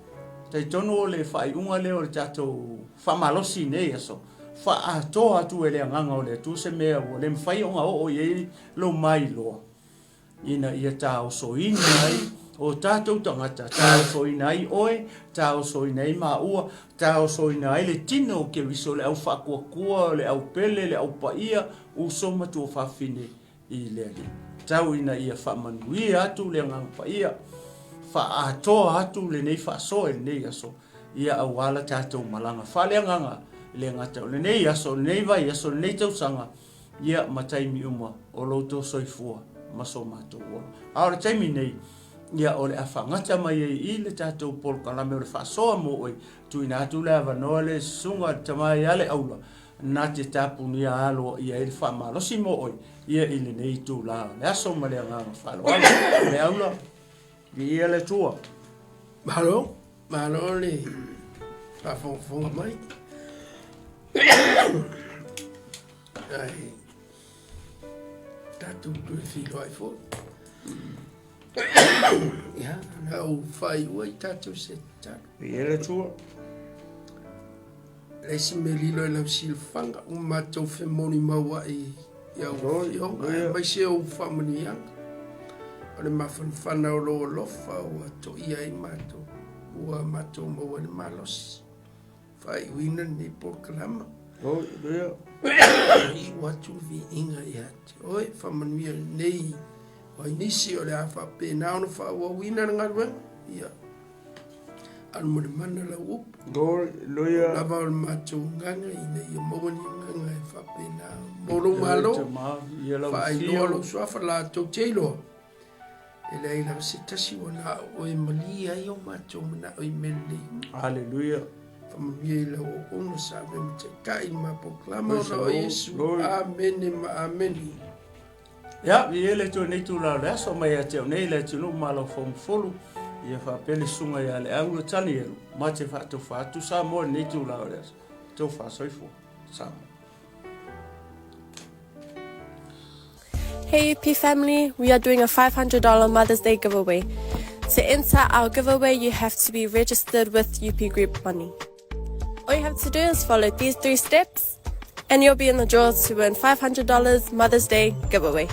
Te tono le fai unga leo le tato fa malosi ne yaso. Fa toa tu ele nganga ole tu se mea o le fai unga o ye lo mai lo. Ina ia tau so inai o tato tangata tau so inai oe tau so inai ma ua tau so inai le tino ke viso le au fa kua le au pele le au paia u soma tu fa fine I le ali. Tau ina ia fa manui atu le ngang paia. Fa atoa atu le nei fa so e nei aso. Ia awala tato malanga. Fa le nganga le ngata le nei aso nei vai aso nei tau sanga. Ia matai mi uma o loto soifua maso mato wala. Aore taimi nei ia ole afa ngata mai I le tato pol kalame o le fa so mo oi. Tu ina atu le avanoa le sunga tamai ale aula. Na te tapu ni alo ia il fa malosi mo oi. Ia ile nei tu la. Le aso ma le nganga fa lo. Le aula. Ia le tua. Malo le. Fa fonga mai. Ai. Tatu tu filo ai fo. Ya, na o fai o tatu se tatu. Ia le tua. Le si melilo la silfanga o mato fe moni mawa I ya o mai se o famani yang. o le mawhanawhana o lo lofa ua to ia I mātou. Ua mātou maua le malosi. Whai uina ni Pōkalama. Oi, rea. I watu vi inga I hati. Oi, whamanuia nei. Wai nisi o le awha pēnā ono wha uina na ngaruenga. Ia. Anu mo le mana la upu. Oi, loia. Lava o le mātou nganga I nei o mawani nganga e wha pēnā. Molo malo. Whai loa lo suafa la tau teilo. E lei la se tasi wana o e mali ai o mātou mana o I mele. Hallelujah. Whamanuia I la o ono sa vema te kai ma Pōkalama o Yesu. Amen ma amen. Ya, I ele tu nei tu la le aso mai a teo nei le tu no malo fom folu. Ia fa pele sunga ia le au tani elu. Ma te fa tu sa mo nei tu la le aso. Tau fa soifo. Sa. Hey UP family, we are doing a $500 Mother's Day giveaway. To enter our giveaway, you have to be registered with UP Group Money. All you have to do is follow these 3 steps and you'll be in the draw to win $500 Mother's Day giveaway.